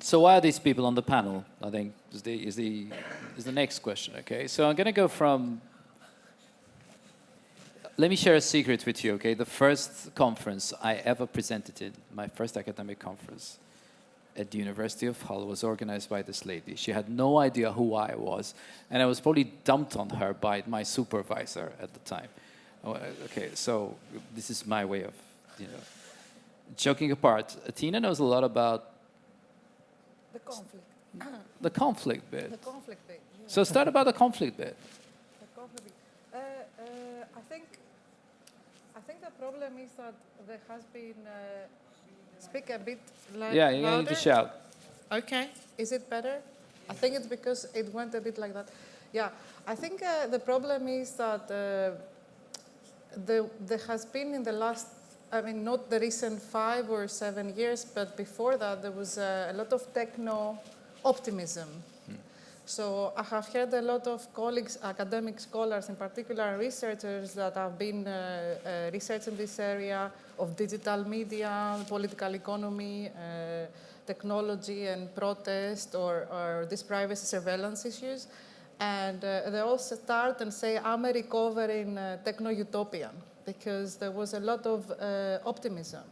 So why are these people on the panel? I think is the next question. Okay, so I'm going to go from. Let me share a secret with you. Okay, the first conference I ever presented in, my first academic conference at the University of Hull, was organized by this lady. She had no idea who I was, and I was probably dumped on her by my supervisor at the time. Okay, so this is my way of, joking apart. Athina knows a lot about the conflict. The conflict bit. The conflict bit. Yeah. So start about the conflict bit. The conflict bit. I think the problem is that there has been. Speak a bit louder. Yeah, you need to shout. Okay. Is it better? I think it's because it went a bit like that. Yeah. I think the problem is that there has been in the last. I mean, not the recent 5 or 7 years, but before that, there was a lot of techno optimism. So I have heard a lot of colleagues, academic scholars in particular, researchers that have been researching this area of digital media, political economy, technology and protest, or these privacy surveillance issues. And they all start and say, I'm a recovering techno utopian, because there was a lot of optimism.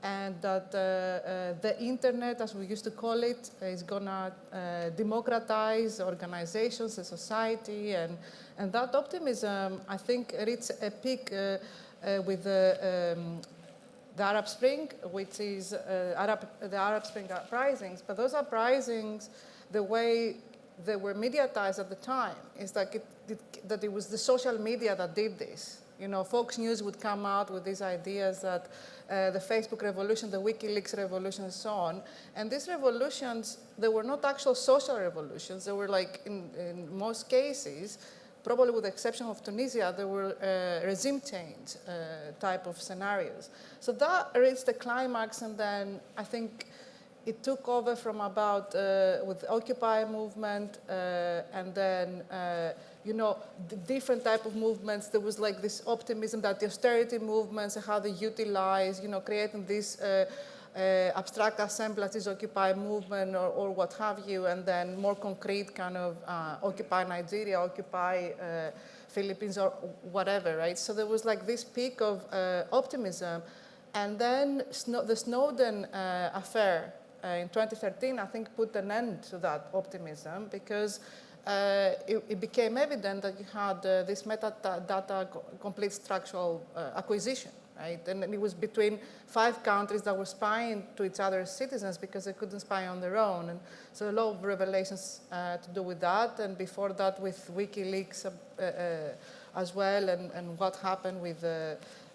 And that the internet, as we used to call it, is going to democratize organizations and society. And that optimism, I think, reached a peak with the Arab Spring, which is the Arab Spring uprisings. But those uprisings, the way they were mediatized at the time, is like that it was the social media that did this. Fox News would come out with these ideas that the Facebook revolution, the WikiLeaks revolution, and so on. And these revolutions, they were not actual social revolutions. They were like, in most cases, probably with the exception of Tunisia, they were regime change type of scenarios. So that reached the climax, and then I think it took over from about, with the Occupy movement, and then, the different type of movements. There was like this optimism that the austerity movements and how they utilize, creating this abstract assemblages, Occupy movement or what have you, and then more concrete kind of Occupy Nigeria, Occupy Philippines or whatever, right? So there was like this peak of optimism. And then the Snowden affair in 2013, I think, put an end to that optimism, because it became evident that you had this metadata complete structural acquisition, right? And it was between 5 countries that were spying to each other's citizens because they couldn't spy on their own. And so a lot of revelations to do with that. And before that, with WikiLeaks as well, and what happened with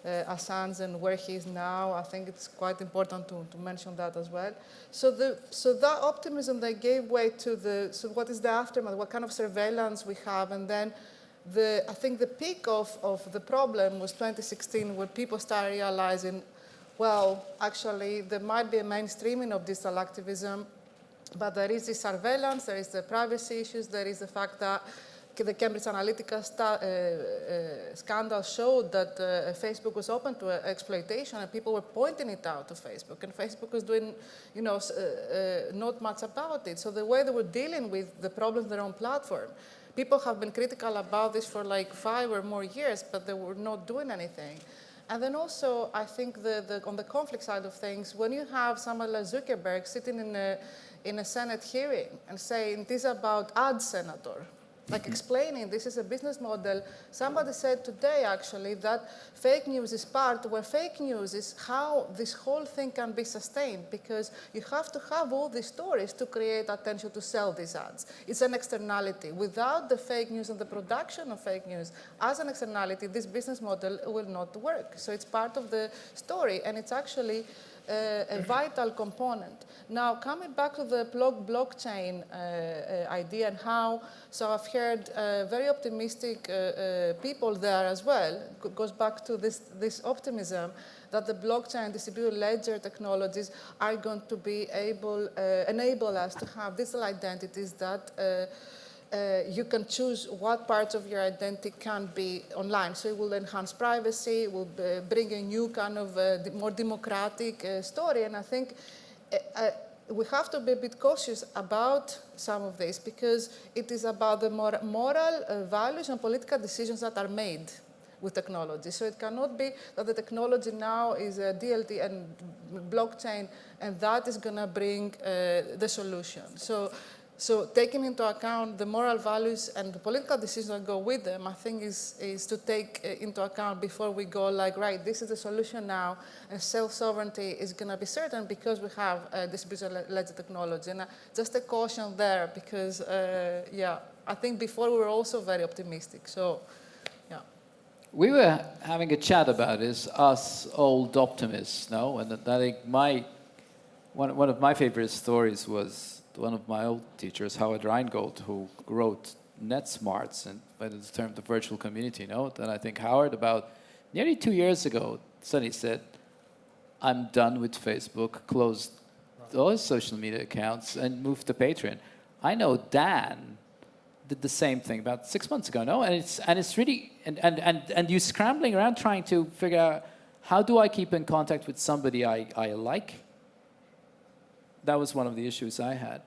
Assange and where he is now. I think it's quite important to mention that as well. So that optimism, they gave way to so what is the aftermath, what kind of surveillance we have, and then I think the peak of the problem was 2016, where people started realizing, well, actually, there might be a mainstreaming of digital activism, but there is the surveillance, there is the privacy issues, there is the fact that the Cambridge Analytica scandal showed that Facebook was open to exploitation, and people were pointing it out to Facebook, and Facebook was doing, not much about it. So the way they were dealing with the problems on their own platform, people have been critical about this for like 5 or more years, but they were not doing anything. And then also, I think on the conflict side of things, when you have someone like Zuckerberg sitting in a Senate hearing and saying, this is about ad senator, like explaining this is a business model. Somebody said today, actually, that fake news is part where fake news is how this whole thing can be sustained, because you have to have all these stories to create attention to sell these ads. It's an externality. Without the fake news and the production of fake news as an externality, this business model will not work. So it's part of the story, and it's actually a vital component. Now, coming back to the blockchain idea and how, so I've heard very optimistic people there as well. It goes back to this optimism that the blockchain distributed ledger technologies are going to be enable us to have digital identities that you can choose what parts of your identity can be online. So it will enhance privacy, it will bring a new kind of more democratic story. And I think we have to be a bit cautious about some of this because it is about the moral values and political decisions that are made with technology. So it cannot be that the technology now is a DLT and blockchain, and that is going to bring the solution. So taking into account the moral values and the political decisions that go with them, I think is to take into account before we go like, right, this is the solution now, and self-sovereignty is going to be certain because we have distributed ledger technology. And just a caution there because, yeah, I think before we were also very optimistic. So, yeah. We were having a chat about this, us old optimists, no? And I think one of my favorite stories was one of my old teachers, Howard Reingold, who wrote NetSmarts and by the term the virtual community note. And I think Howard, about nearly 2 years ago, suddenly said, I'm done with Facebook, closed all his social media accounts and moved to Patreon. I know Dan did the same thing about 6 months ago, no? And it's really, and you scrambling around trying to figure out, how do I keep in contact with somebody I like? That was one of the issues I had.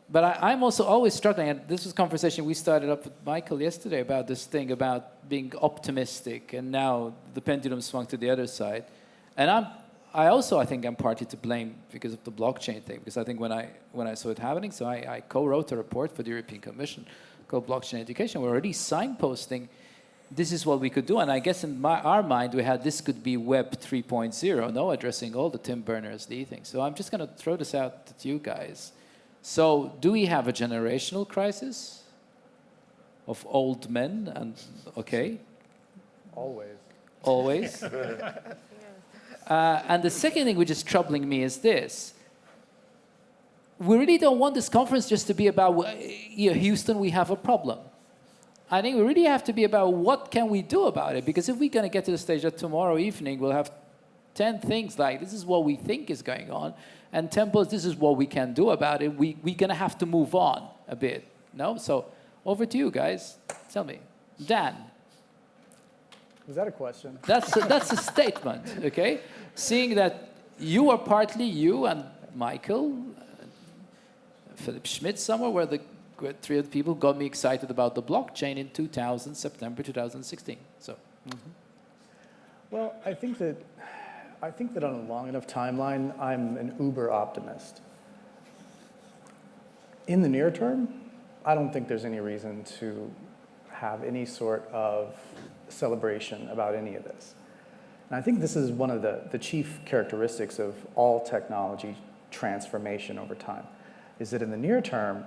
But I'm also always struggling, and this was a conversation we started up with Michael yesterday about this thing about being optimistic, and now the pendulum swung to the other side. And I think I'm partly to blame because of the blockchain thing, because I think when I saw it happening, so I co-wrote a report for the European Commission called Blockchain Education. We're already signposting this is what we could do. And I guess in our mind, we had this could be Web 3.0, no, addressing all the Tim Berners-Lee things. So I'm just going to throw this out to you guys. So do we have a generational crisis of old men? And okay. Always. Always. And the second thing which is troubling me is this. We really don't want this conference just to be about, Houston, we have a problem. I think we really have to be about what can we do about it, because if we're going to get to the stage that tomorrow evening we'll have 10 things like this is what we think is going on, and 10 bullets, this is what we can do about it, we're going to have to move on a bit. No? So over to you guys. Tell me. Dan. Was that a question? That's a statement, okay? Seeing that you are partly, you and Michael, Philip Schmidt somewhere, were the three other people who got me excited about the blockchain in September 2016. So, Well, I think that on a long enough timeline, I'm an uber optimist. In the near term, I don't think there's any reason to have any sort of celebration about any of this. And I think this is one of the chief characteristics of all technology transformation over time, is that in the near term,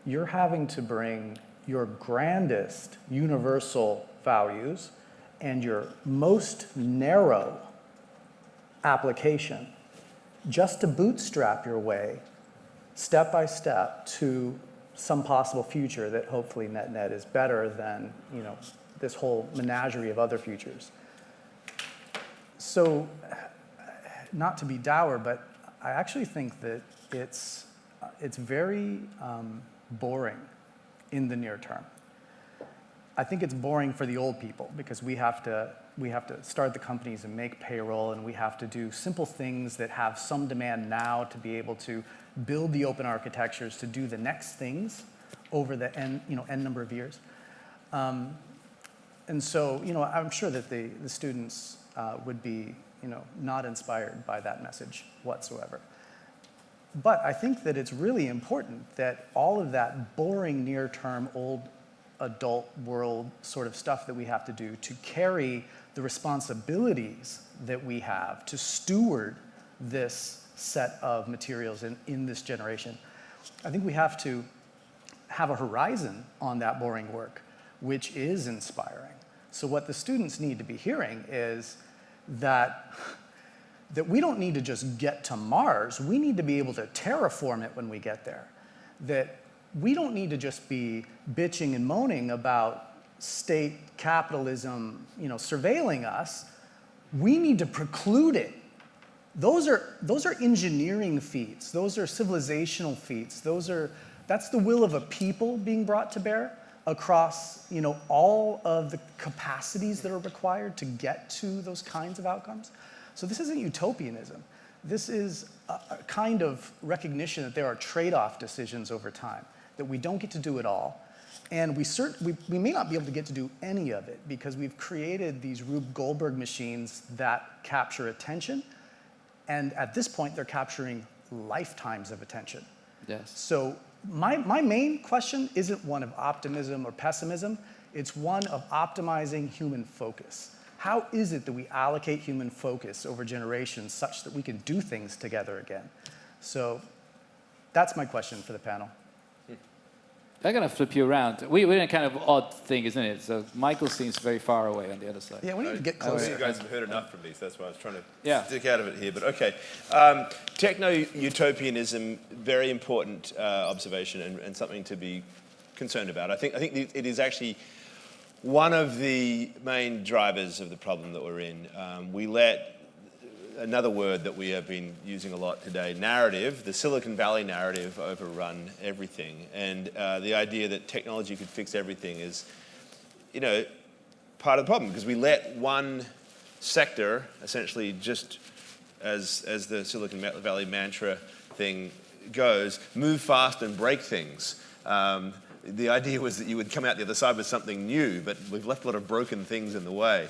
you're having to bring your grandest universal values and your most narrow application just to bootstrap your way step by step to some possible future that hopefully net is better than this whole menagerie of other futures. So, not to be dour, but I actually think that it's very boring in the near term. I think it's boring for the old people because we have to start the companies and make payroll, and we have to do simple things that have some demand now to be able to build the open architectures to do the next things over the n number of years. And so, I'm sure that the students would be, not inspired by that message whatsoever. But I think that it's really important that all of that boring near-term old adult world sort of stuff that we have to do to carry the responsibilities that we have to steward this set of materials in this generation, I think we have to have a horizon on that boring work, which is inspiring. So what the students need to be hearing is that we don't need to just get to Mars, we need to be able to terraform it when we get there. That we don't need to just be bitching and moaning about state capitalism, surveilling us. We need to preclude it. Those are engineering feats. Those are civilizational feats. That's the will of a people being brought to bear across, all of the capacities that are required to get to those kinds of outcomes. So this isn't utopianism. This is a kind of recognition that there are trade-off decisions over time, that we don't get to do it all. And we may not be able to get to do any of it because we've created these Rube Goldberg machines that capture attention. And at this point, they're capturing lifetimes of attention. Yes. So my main question isn't one of optimism or pessimism. It's one of optimizing human focus. How is it that we allocate human focus over generations such that we can do things together again? So that's my question for the panel. I'm going to flip you around. We're in a kind of odd thing, isn't it? So Michael seems very far away on the other side. Yeah, we need to get I think closer. you guys have heard enough from me, so that's why I was trying to Yeah. stick out of it here. But okay, Techno Utopianism, very important observation and something to be concerned about. I think it is actually one of the main drivers of the problem that we're in. We let another word that we have been using a lot today, narrative, the Silicon Valley narrative, overrun everything. And the idea that technology could fix everything is, part of the problem, because we let one sector, essentially just as the Silicon Valley mantra thing goes, move fast and break things. The idea was that you would come out the other side with something new, but we've left a lot of broken things in the way.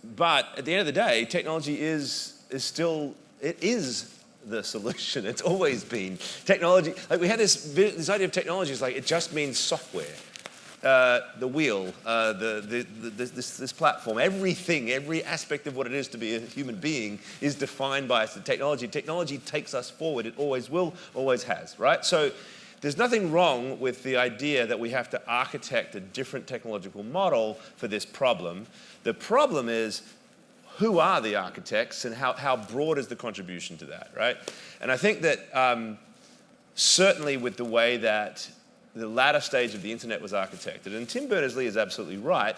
But at the end of the day, technology is still the solution. It's always been technology. Like we had this idea of technology is like it just means software, the wheel, this platform, everything, every aspect of what it is to be a human being is defined by technology. Technology takes us forward. It always will, always has, right? So there's nothing wrong with the idea that we have to architect a different technological model for this problem. The problem is, who are the architects and how broad is the contribution to that, right? And I think that certainly with the way that the latter stage of the internet was architected, and Tim Berners-Lee is absolutely right,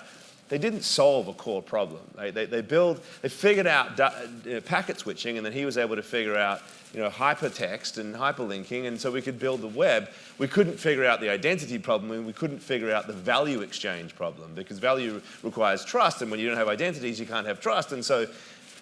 they didn't solve a core problem. They figured out packet switching, and then he was able to figure out hypertext and hyperlinking, and so we could build the web. We couldn't figure out the identity problem, and we couldn't figure out the value exchange problem, because value requires trust, and when you don't have identities, you can't have trust, and so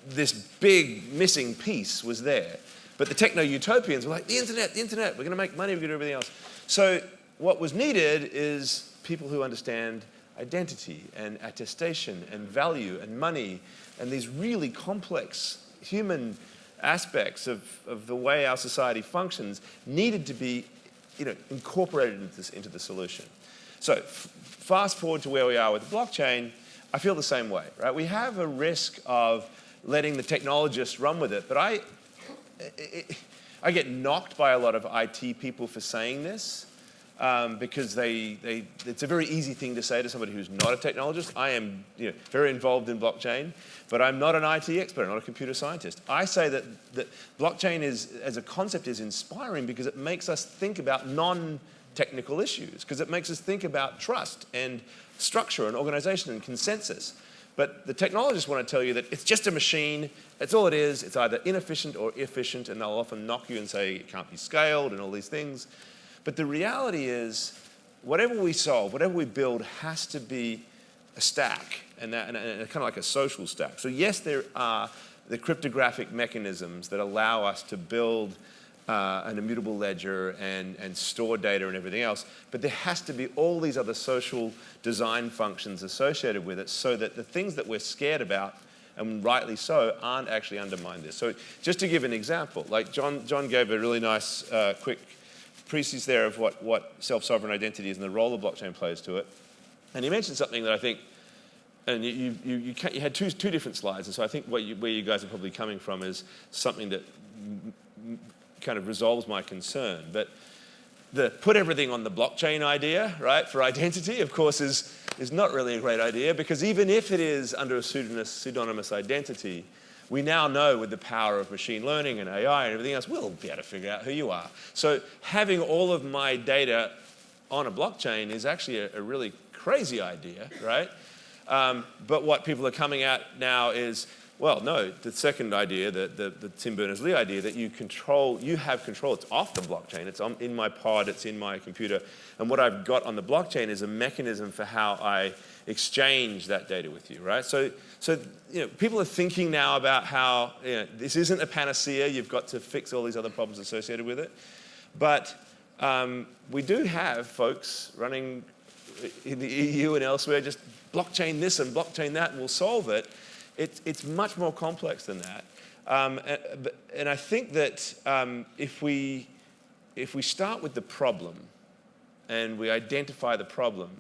this big missing piece was there. But the techno-utopians were like, the internet, we're going to make money, we're going to do everything else. So what was needed is people who understand identity and attestation and value and money and these really complex human aspects of the way our society functions needed to be incorporated into the solution. So fast forward to where we are with the blockchain, I feel the same way, right? We have a risk of letting the technologists run with it, but I get knocked by a lot of IT people for saying this. Because it's a very easy thing to say to somebody who's not a technologist. I am very involved in blockchain, but I'm not an IT expert, I'm not a computer scientist. I say that blockchain as a concept is inspiring because it makes us think about non-technical issues, because it makes us think about trust and structure and organization and consensus. But the technologists want to tell you that it's just a machine, that's all it is, it's either inefficient or efficient, and they'll often knock you and say it can't be scaled and all these things. But the reality is, whatever we solve, whatever we build has to be a stack, and kind of like a social stack. So yes, there are the cryptographic mechanisms that allow us to build an immutable ledger and store data and everything else, but there has to be all these other social design functions associated with it so that the things that we're scared about, and rightly so, aren't actually undermined this. So just to give an example, like John gave a really nice quick precis there of what self-sovereign identity is and the role the blockchain plays to it. And you mentioned something that I think, and you had two different slides, and so I think where you guys are probably coming from is something that kind of resolves my concern. But the put everything on the blockchain idea, right, for identity, of course, is not really a great idea, because even if it is under a pseudonymous identity, we now know with the power of machine learning and AI and everything else, we'll be able to figure out who you are. So having all of my data on a blockchain is actually a really crazy idea, right? But what people are coming at now is, well, no, the second idea, the Tim Berners-Lee idea, that you have control. It's off the blockchain. It's in my pod. It's in my computer. And what I've got on the blockchain is a mechanism for how I exchange that data with you, right? So people are thinking now about how this isn't a panacea. You've got to fix all these other problems associated with it. But we do have folks running in the EU and elsewhere, just blockchain this and blockchain that, and we'll solve it. It's much more complex than that. And I think that if we start with the problem and we identify the problem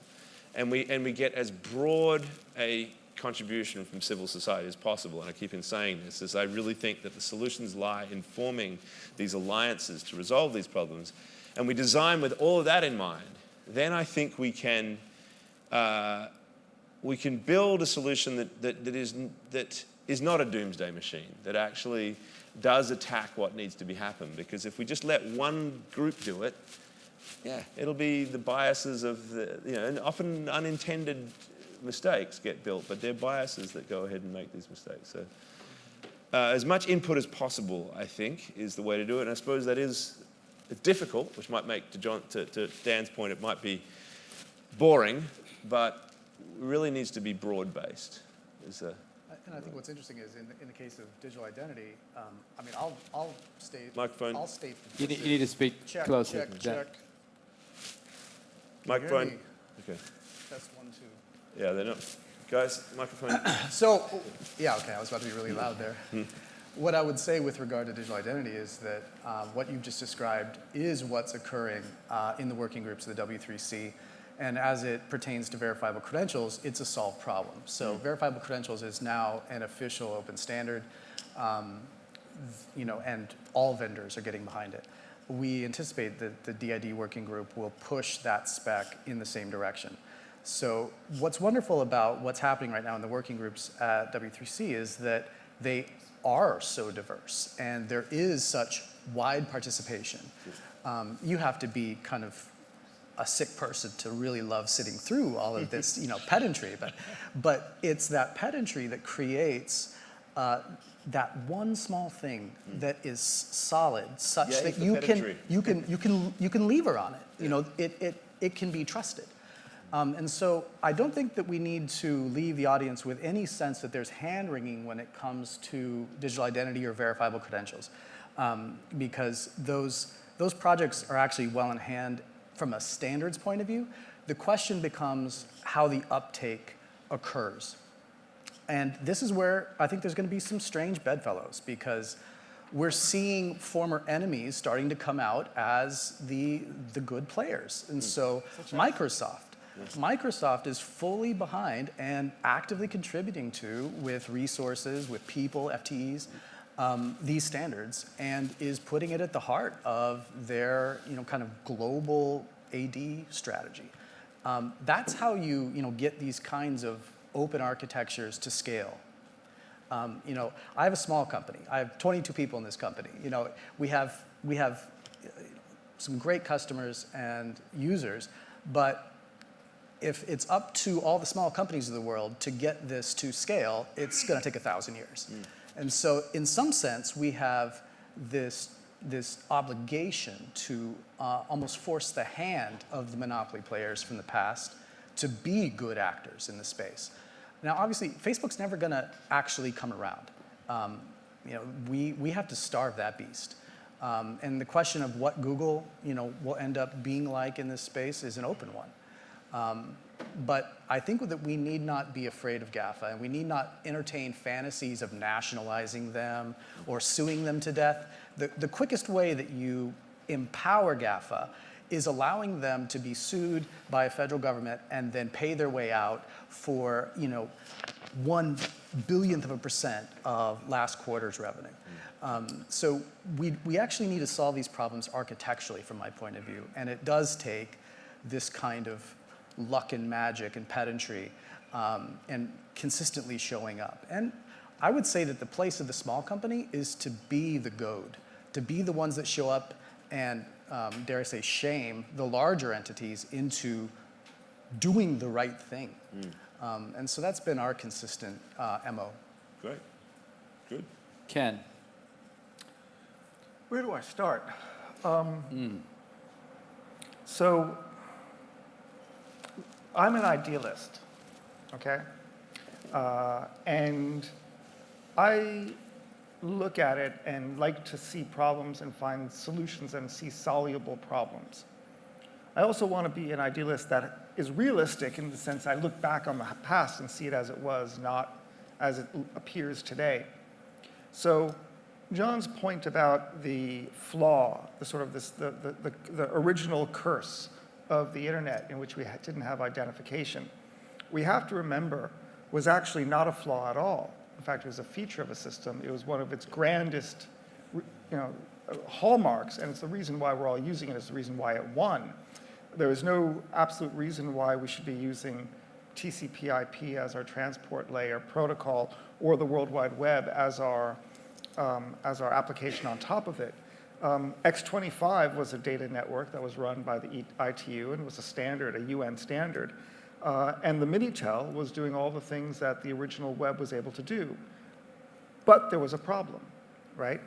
and we get as broad a contribution from civil society as possible, and I keep on saying this, is I really think that the solutions lie in forming these alliances to resolve these problems, and we design with all of that in mind, then I think we can build a solution that is not a doomsday machine, that actually does attack what needs to be happened. Because if we just let one group do it, it'll be the biases of and often unintended mistakes get built, but they're biases that go ahead and make these mistakes. So as much input as possible, I think, is the way to do it. And I suppose it's difficult, which might make, to Dan's point, it might be boring, but it really needs to be broad-based. And I think what's interesting is in the case of digital identity, I mean, I'll state. Microphone. I'll state. You need to speak closer. Check. Microphone. Okay. Test 1, 2. Yeah, they're not. Guys, microphone. So, okay, I was about to be really loud there. What I would say with regard to digital identity is that what you've just described is what's occurring in the working groups of the W3C. And as it pertains to verifiable credentials, it's a solved problem. So verifiable credentials is now an official open standard, and all vendors are getting behind it. We anticipate that the DID working group will push that spec in the same direction. So what's wonderful about what's happening right now in the working groups at W3C is that they are so diverse and there is such wide participation. You have to be kind of a sick person to really love sitting through all of this, pedantry. But it's that pedantry that creates that one small thing that is solid, such that you can lever on it. It can be trusted. And so I don't think that we need to leave the audience with any sense that there's hand-wringing when it comes to digital identity or verifiable credentials, because those projects are actually well in hand from a standards point of view. The question becomes how the uptake occurs. And this is where I think there's going to be some strange bedfellows, because we're seeing former enemies starting to come out as the good players. And so Microsoft is fully behind and actively contributing to, with resources, with people, FTEs, these standards, and is putting it at the heart of their kind of global AD strategy. That's how you get these kinds of open architectures to scale. I have a small company. I have 22 people in this company. We have some great customers and users, but if it's up to all the small companies of the world to get this to scale, it's going to take 1,000 years. And so in some sense, we have this obligation to almost force the hand of the monopoly players from the past to be good actors in the space. Now, obviously, Facebook's never going to actually come around. We have to starve that beast. And the question of what Google will end up being like in this space is an open one. But I think that we need not be afraid of GAFA, and we need not entertain fantasies of nationalizing them or suing them to death. The quickest way that you empower GAFA is allowing them to be sued by a federal government and then pay their way out for 1/1000% of last quarter's revenue. So we actually need to solve these problems architecturally, from my point of view, and it does take this kind of luck and magic and pedantry and consistently showing up. And I would say that the place of the small company is to be the goad, to be the ones that show up and, dare I say, shame the larger entities into doing the right thing. And so that's been our consistent MO. Great. Good. Ken. Where do I start? So I'm an idealist, okay? And I look at it and like to see problems and find solutions and see soluble problems. I also want to be an idealist that is realistic in the sense I look back on the past and see it as it was, not as it appears today. So John's point about the flaw, the sort of the original curse of the internet in which we didn't have identification, we have to remember was actually not a flaw at all. In fact, it was a feature of a system. It was one of its grandest, hallmarks, and it's the reason why we're all using it. It's the reason why it won. There is no absolute reason why we should be using TCP/IP as our transport layer protocol or the World Wide Web as our application on top of it. X25 was a data network that was run by the ITU and was a standard, a UN standard. And the Minitel was doing all the things that the original web was able to do. But there was a problem, right?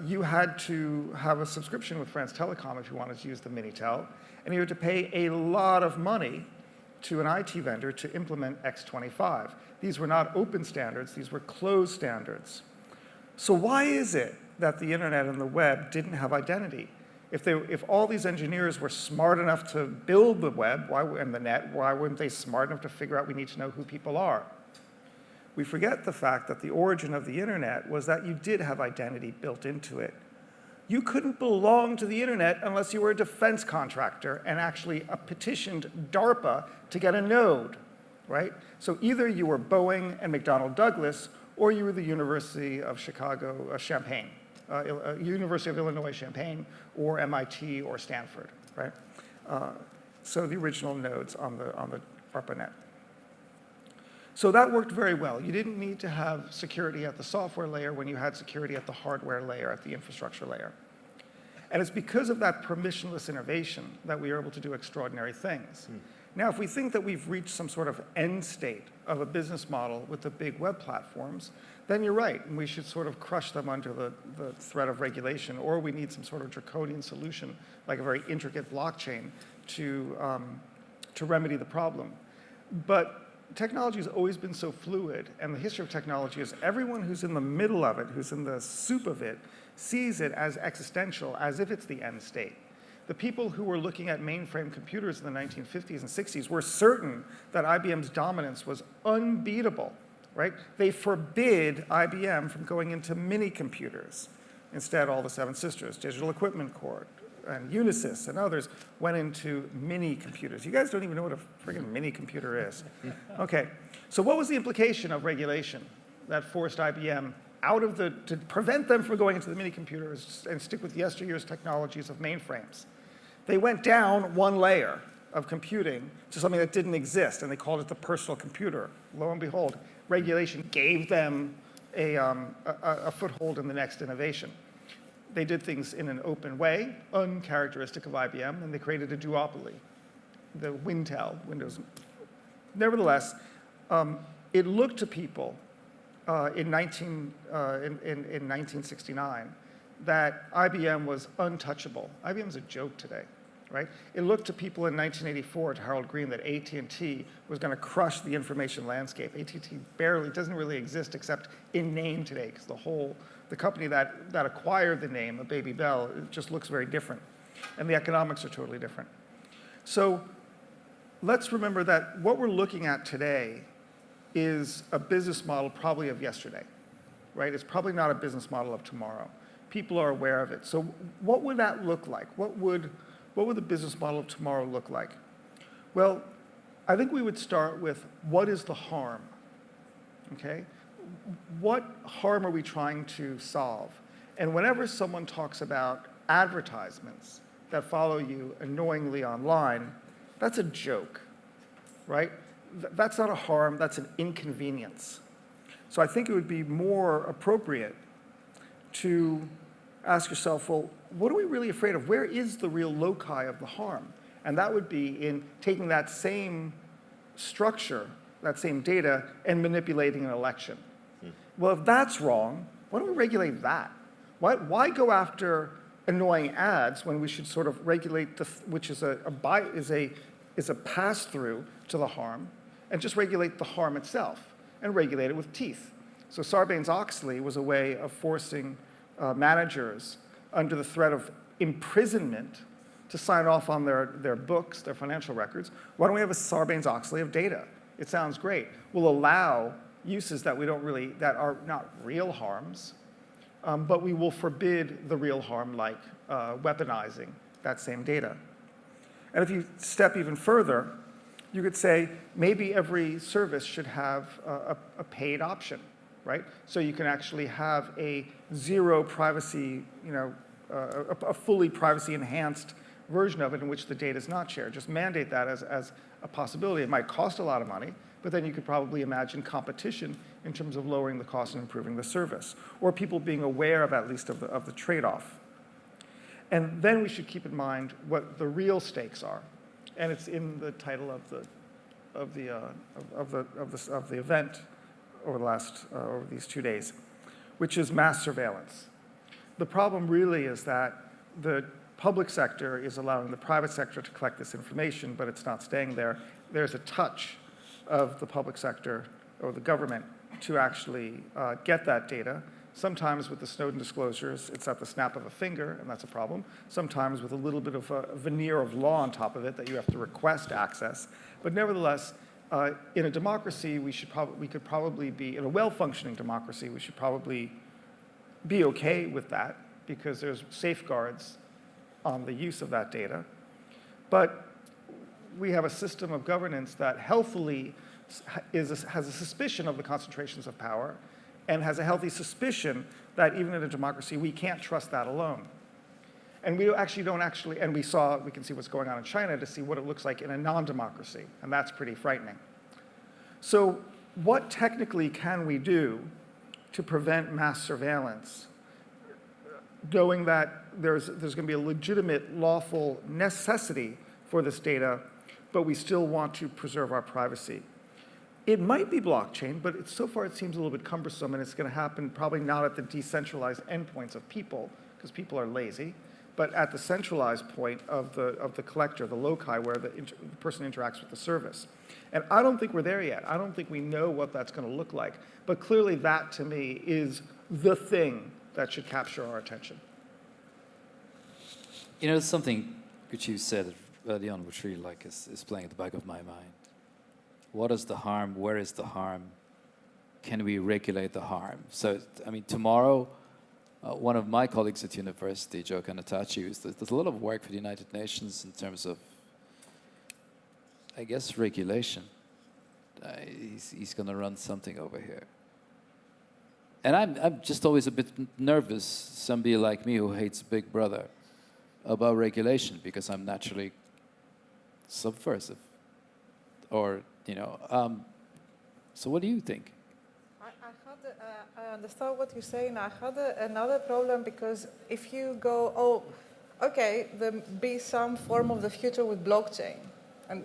You had to have a subscription with France Telecom if you wanted to use the Minitel, and you had to pay a lot of money to an IT vendor to implement X25. These were not open standards, these were closed standards. So why is it that the internet and the web didn't have identity? If all these engineers were smart enough to build the web and the net, why weren't they smart enough to figure out we need to know who people are? We forget the fact that the origin of the internet was that you did have identity built into it. You couldn't belong to the internet unless you were a defense contractor and actually petitioned DARPA to get a node, right? So either you were Boeing and McDonnell Douglas, or you were the University of Chicago, Champaign. University of Illinois Champaign, or MIT, or Stanford, right? So the original nodes on the ARPANET. So that worked very well. You didn't need to have security at the software layer when you had security at the hardware layer, at the infrastructure layer. And it's because of that permissionless innovation that we are able to do extraordinary things. Now, if we think that we've reached some sort of end state of a business model with the big web platforms, then you're right, and we should sort of crush them under the threat of regulation, or we need some sort of draconian solution, like a very intricate blockchain, to remedy the problem. But technology has always been so fluid, and the history of technology is everyone who's in the middle of it, who's in the soup of it, sees it as existential, as if it's the end state. The people who were looking at mainframe computers in the 1950s and 60s were certain that IBM's dominance was unbeatable, right? They forbid IBM from going into mini computers. Instead, all the Seven Sisters, Digital Equipment Corp, and Unisys and others went into mini computers. You guys don't even know what a friggin' mini computer is. Okay, so what was the implication of regulation that forced IBM to prevent them from going into the mini computers and stick with yesteryear's technologies of mainframes? They went down one layer of computing to something that didn't exist, and they called it the personal computer. Lo and behold, regulation gave them a foothold in the next innovation. They did things in an open way, uncharacteristic of IBM, and they created a duopoly, the Wintel, Windows. Nevertheless, it looked to people in 1969 that IBM was untouchable. IBM's a joke today, right? It looked to people in 1984, to Harold Green, that AT&T was going to crush the information landscape. AT&T doesn't really exist except in name today, because the company that acquired the name, a Baby Bell, it just looks very different. And the economics are totally different. So let's remember that what we're looking at today is a business model probably of yesterday, right? It's probably not a business model of tomorrow. People are aware of it. So what would that look like? What would the business model of tomorrow look like? Well, I think we would start with what is the harm, okay? What harm are we trying to solve? And whenever someone talks about advertisements that follow you annoyingly online, that's a joke, right? That's not a harm, that's an inconvenience. So I think it would be more appropriate to ask yourself, well, what are we really afraid of? Where is the real loci of the harm? And that would be in taking that same structure, that same data, and manipulating an election. Well, if that's wrong, why don't we regulate that? Why go after annoying ads when we should sort of regulate which is a pass-through to the harm, and just regulate the harm itself and regulate it with teeth. So Sarbanes-Oxley was a way of forcing managers under the threat of imprisonment to sign off on their books, their financial records. Why don't we have a Sarbanes-Oxley of data? It sounds great. We'll allow uses that that are not real harms, but we will forbid the real harm, like weaponizing that same data. And if you step even further, you could say maybe every service should have a paid option, right? So you can actually have a zero privacy, a fully privacy enhanced version of it in which the data is not shared. Just mandate that as a possibility. It might cost a lot of money, but then you could probably imagine competition in terms of lowering the cost and improving the service, or people being aware of at least of the trade-off. And then we should keep in mind what the real stakes are, and it's in the title of the event over these 2 days, which is mass surveillance. The problem really is that the public sector is allowing the private sector to collect this information, but it's not staying there. There's a touch of the public sector or the government to actually get that data. Sometimes with the Snowden disclosures, it's at the snap of a finger, and that's a problem. Sometimes with a little bit of a veneer of law on top of it that you have to request access. But nevertheless, in a democracy, we could probably be, in a well-functioning democracy, we should probably be okay with that because there's safeguards on the use of that data. But we have a system of governance that healthily has a suspicion of the concentrations of power and has a healthy suspicion that even in a democracy, we can't trust that alone. And we don't actually, and we can see what's going on in China to see what it looks like in a non-democracy, and that's pretty frightening. So what technically can we do to prevent mass surveillance, knowing that there's going to be a legitimate, lawful necessity for this data, but we still want to preserve our privacy? It might be blockchain, but so far it seems a little bit cumbersome, and it's going to happen probably not at the decentralized endpoints of people, because people are lazy, but at the centralized point of the collector, the loci, where the person interacts with the service. And I don't think we're there yet. I don't think we know what that's going to look like. But clearly that, to me, is the thing that should capture our attention. There's something which you said early on, which really is playing at the back of my mind. What is the harm? Where is the harm? Can we regulate the harm? So, tomorrow, one of my colleagues at university, Joe Canataci, does a lot of work for the United Nations in terms of, I guess, regulation. He's going to run something over here. And I'm just always a bit nervous, somebody like me who hates Big Brother, about regulation, because I'm naturally subversive. Or, so what do you think? I understand what you're saying. I had another problem, because if you go, there be some form of the future with blockchain, and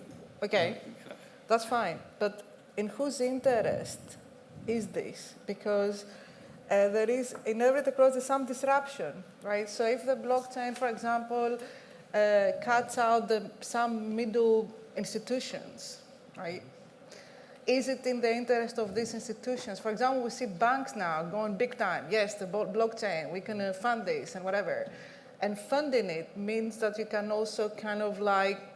that's fine. But in whose interest is this? Because there is, in every technology, some disruption, right? So if the blockchain, for example, cuts out some middle institutions, right? Is it in the interest of these institutions? For example, we see banks now going big time. Yes, the blockchain, we can fund this and whatever. And funding it means that you can also kind of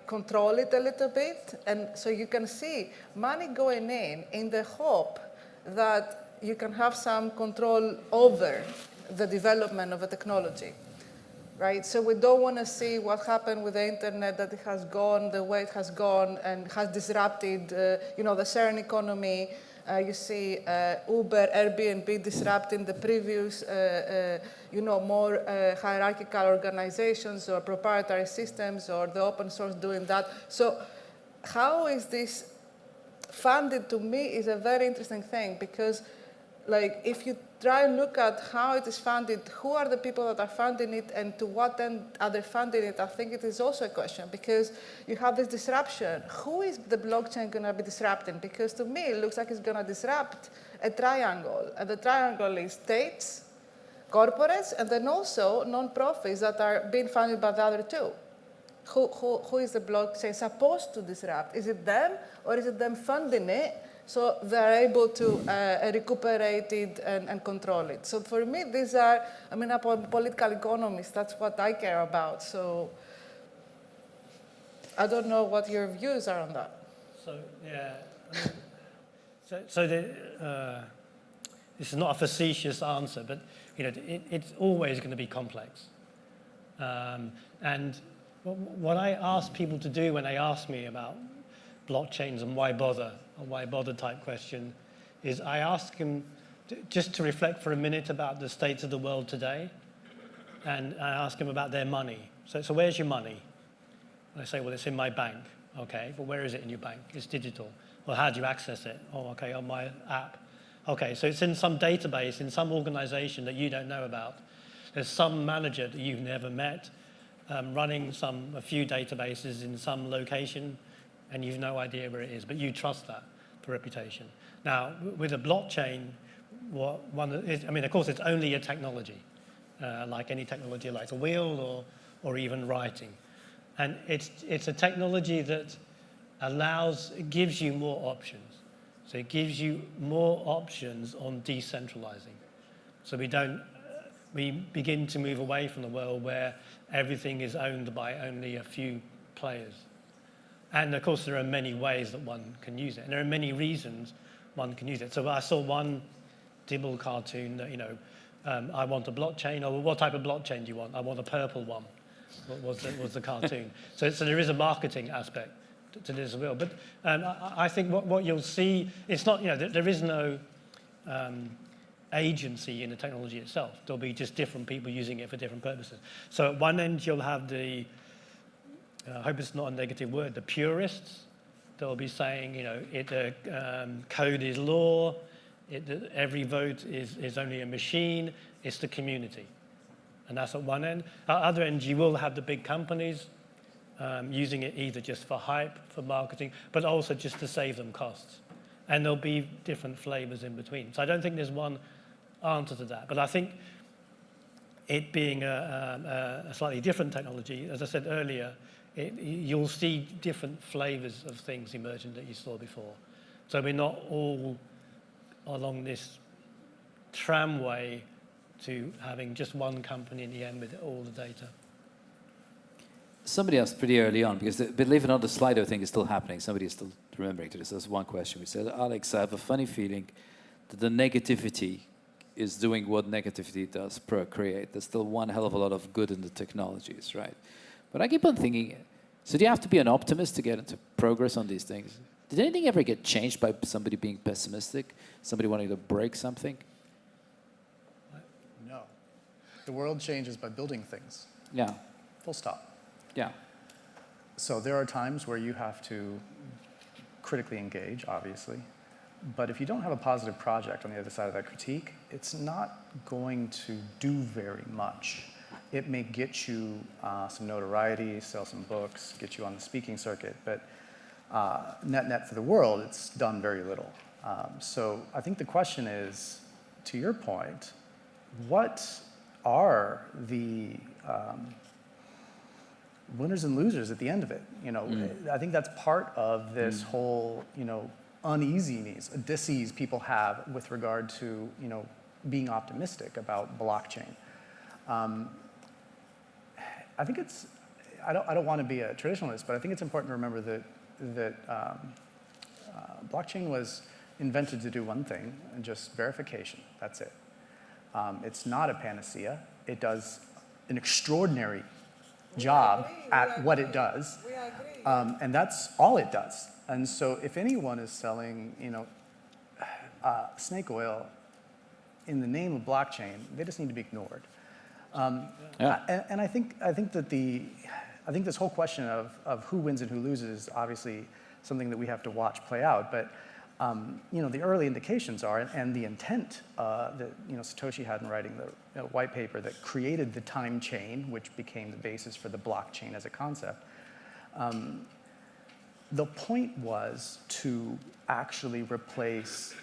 control it a little bit. And so you can see money going in the hope that you can have some control over the development of a technology. Right? So we don't want to see what happened with the internet, that it has gone the way it has gone and has disrupted, the sharing economy. You see Uber, Airbnb disrupting the previous, more hierarchical organizations or proprietary systems, or the open source doing that. So how is this funded, to me, is a very interesting thing, because if you try and look at how it is funded, who are the people that are funding it, and to what end are they funding it, I think it is also a question, because you have this disruption. Who is the blockchain going to be disrupting? Because to me, it looks like it's going to disrupt a triangle. And the triangle is states, corporates, and then also non-profits that are being funded by the other two. who is the blockchain supposed to disrupt? Is it them, or is it them funding it so they're able to recuperate it and control it? So for me, these are, I mean, I'm a political economist, that's what I care about. So I don't know what your views are on that. So, yeah. This is not a facetious answer, but it's always going to be complex. And what I ask people to do when they ask me about blockchains and why bother, or why bother type question, is I ask them just to reflect for a minute about the state of the world today, and I ask them about their money. So where's your money? And I say, well, it's in my bank. Okay, but where is it in your bank? It's digital. Well, how do you access it? Oh, okay, on my app. Okay, so it's in some database, in some organization that you don't know about. There's some manager that you've never met running a few databases in some location, and you've no idea where it is, but you trust that for reputation. Now, with a blockchain, of course, it's only a technology, like any technology, like a wheel or even writing. And it's a technology that gives you more options. So it gives you more options on decentralizing. So we begin to move away from the world where everything is owned by only a few players. And of course, there are many ways that one can use it. And there are many reasons one can use it. So I saw one Dibble cartoon that, I want a blockchain. Or what type of blockchain do you want? I want a purple one. Was the cartoon. So there is a marketing aspect to this as well. But I think what you'll see, it's not, there is no agency in the technology itself. There'll be just different people using it for different purposes. So at one end, you'll have I hope it's not a negative word, the purists. They'll be saying, code is law, every vote is only a machine, it's the community. And that's at one end. At the other end, you will have the big companies using it either just for hype, for marketing, but also just to save them costs. And there'll be different flavors in between. So I don't think there's one answer to that. But I think it being a slightly different technology, as I said earlier, you'll see different flavors of things emerging that you saw before. So we're not all along this tramway to having just one company in the end with all the data. Somebody asked pretty early on, because believe it or not, the Slido thing is still happening. Somebody is still remembering to this. There's one question. We said, Alex, I have a funny feeling that the negativity is doing what negativity does, procreate. There's still one hell of a lot of good in the technologies, right? But I keep on thinking, so do you have to be an optimist to get into progress on these things? Did anything ever get changed by somebody being pessimistic? Somebody wanting to break something? No. The world changes by building things. Yeah. Full stop. Yeah. So there are times where you have to critically engage, obviously. But if you don't have a positive project on the other side of that critique, it's not going to do very much. It may get you some notoriety, sell some books, get you on the speaking circuit, but net for the world, it's done very little. So I think the question is, to your point, what are the winners and losers at the end of it? I think that's part of this whole, uneasiness, dis-ease people have with regard to, being optimistic about blockchain. I think I don't want to be a traditionalist, but I think it's important to remember that blockchain was invented to do one thing, and just verification. That's it. It's not a panacea. It does an extraordinary job at what it does. We agree. And that's all it does. And so if anyone is selling, snake oil in the name of blockchain, they just need to be ignored. And I think that this whole question of who wins and who loses is obviously something that we have to watch play out. But the early indications are, and the intent that Satoshi had in writing the white paper that created the time chain, which became the basis for the blockchain as a concept. The point was to actually replace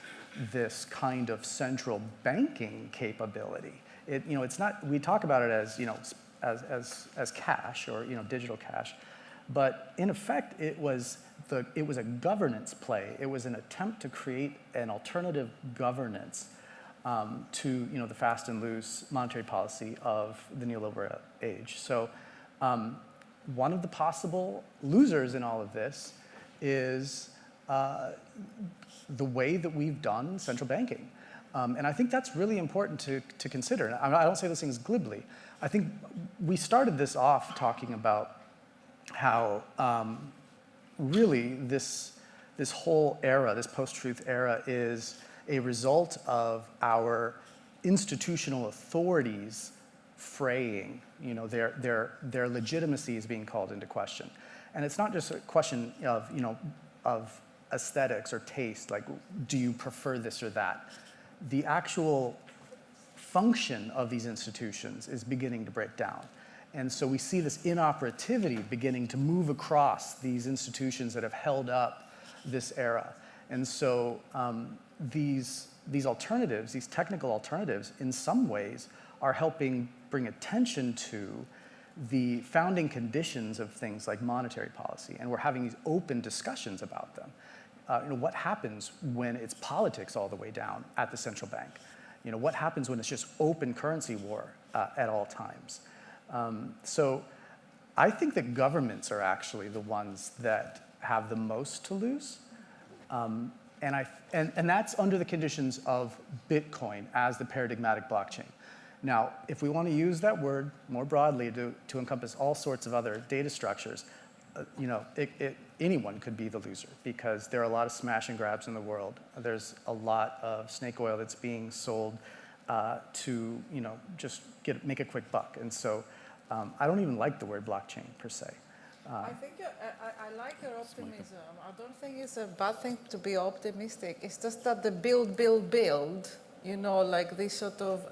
this kind of central banking capability. It's not. We talk about it as as cash or digital cash, But in effect, it was a governance play. It was an attempt to create an alternative governance to the fast and loose monetary policy of the neoliberal age. So one of the possible losers in all of this is the way that we've done central banking. And I think that's really important to consider. And I don't say those things glibly. I think we started this off talking about how really this whole era, this post-truth era, is a result of our institutional authorities fraying. Their legitimacy is being called into question. And it's not just a question of aesthetics or taste, like, do you prefer this or that? The actual function of these institutions is beginning to break down. And so we see this inoperativity beginning to move across these institutions that have held up this era. And so these alternatives, these technical alternatives, in some ways are helping bring attention to the founding conditions of things like monetary policy. And we're having these open discussions about them. What happens when it's politics all the way down at the central bank? What happens when it's just open currency war at all times? So I think that governments are actually the ones that have the most to lose. And that's under the conditions of Bitcoin as the paradigmatic blockchain. Now, if we want to use that word more broadly to encompass all sorts of other data structures, anyone could be the loser, because there are a lot of smash and grabs in the world. There's a lot of snake oil that's being sold to just make a quick buck. And so I don't even like the word blockchain per se. I think I like your optimism. I don't think it's a bad thing to be optimistic. It's just that the build, like this sort of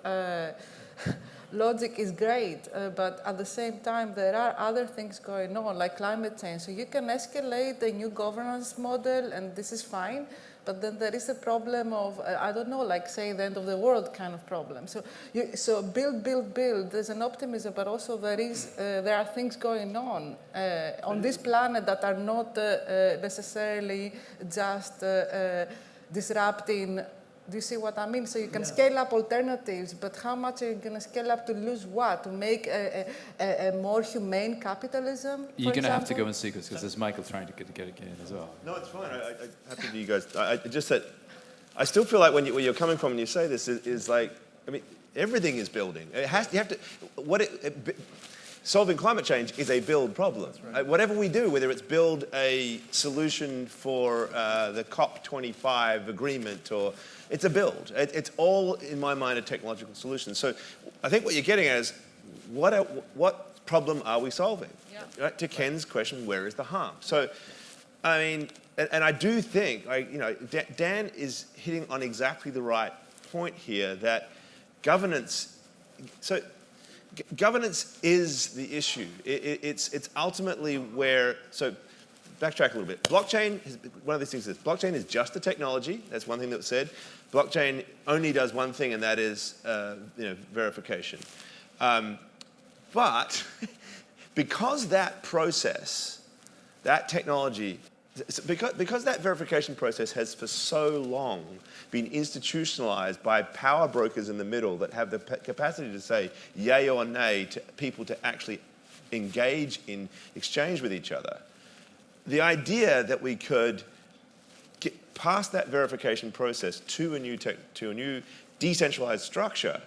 logic is great, but at the same time, there are other things going on, like climate change. So you can escalate a new governance model, and this is fine. But then there is a problem of, like, say, the end of the world kind of problem. So build. There's an optimism, but also there are things going on this planet that are not necessarily just disrupting. Do you see what I mean? So you can scale up alternatives, but how much are you going to scale up to lose what? To make a more humane capitalism? You're going to have to go in secrets, because there's Michael trying to get in as well. No, it's fine. I'm happy to you guys. I still feel like where you're coming from when you say this is like, everything is building. Solving climate change is a build problem. Right. Whatever we do, whether it's build a solution for the COP25 agreement, or it's a build. It's all, in my mind, a technological solution. So I think what you're getting at is, what problem are we solving? Yeah. Right? To Ken's question, where is the harm? So, and I do think, Dan is hitting on exactly the right point here, that governance is the issue. It's ultimately where, so backtrack a little bit. Blockchain, one of these things is, blockchain is just a technology. That's one thing that was said. Blockchain only does one thing, and that is verification. But because that process, that technology, because that verification process has for so long been institutionalized by power brokers in the middle that have the capacity to say yay or nay to people to actually engage in exchange with each other, the idea that we could get past that verification process to a new decentralized structure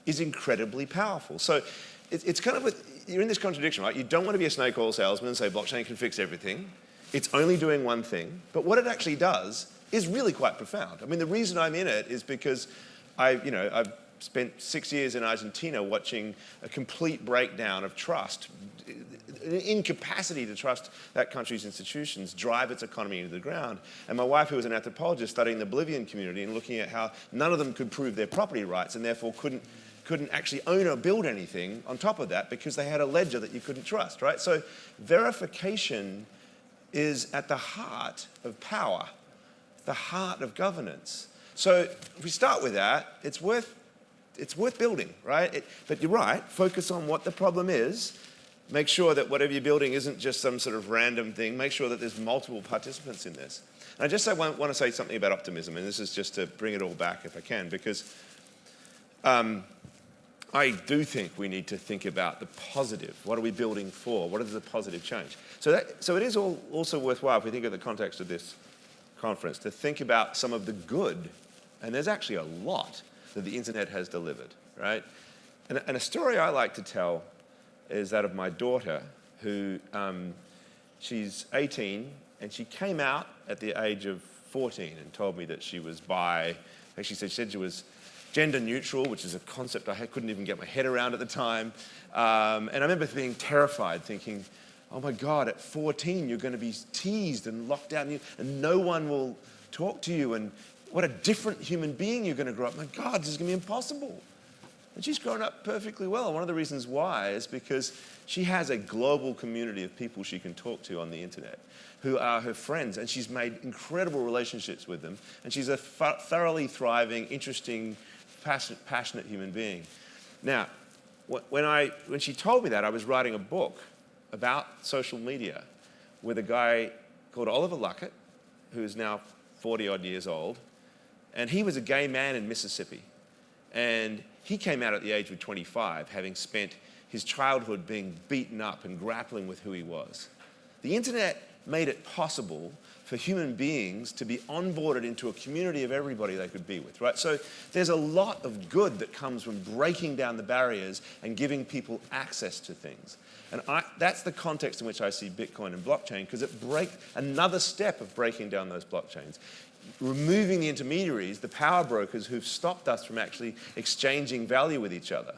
is incredibly powerful. So it's kind of you're in this contradiction, right? You don't want to be a snake oil salesman and say blockchain can fix everything. It's only doing one thing, but what it actually does is really quite profound. The reason I'm in it is because I've spent 6 years in Argentina watching a complete breakdown of trust, an incapacity to trust that country's institutions, drive its economy into the ground. And my wife, who was an anthropologist, studying the Bolivian community and looking at how none of them could prove their property rights, and therefore couldn't actually own or build anything on top of that, because they had a ledger that you couldn't trust, right? So verification is at the heart of power, the heart of governance. So if we start with that, it's worth building, right? But you're right, focus on what the problem is. Make sure that whatever you're building isn't just some sort of random thing. Make sure that there's multiple participants in this. And I want to say something about optimism, and this is just to bring it all back if I can, because I do think we need to think about the positive. What are we building for? What is the positive change? So it is also worthwhile, if we think of the context of this conference, to think about some of the good, and there's actually a lot that the internet has delivered, right? And a story I like to tell is that of my daughter, who she's 18, and she came out at the age of 14 and told me that she was bi. Actually, she said she was gender neutral, which is a concept I couldn't even get my head around at the time. And I remember being terrified, thinking, oh my God, at 14 you're going to be teased and locked down, and no one will talk to you, and what a different human being you're going to grow up. My God, this is going to be impossible. And she's grown up perfectly well. One of the reasons why is because she has a global community of people she can talk to on the internet who are her friends, and she's made incredible relationships with them, and she's a thoroughly thriving, interesting, passionate human being. Now, when she told me that, I was writing a book about social media with a guy called Oliver Luckett, who is now 40-odd years old, and he was a gay man in Mississippi. And he came out at the age of 25, having spent his childhood being beaten up and grappling with who he was. The internet made it possible for human beings to be onboarded into a community of everybody they could be with, right? So there's a lot of good that comes from breaking down the barriers and giving people access to things. And that's the context in which I see Bitcoin and blockchain, because it breaks another step of breaking down those blockchains, removing the intermediaries, the power brokers who've stopped us from actually exchanging value with each other.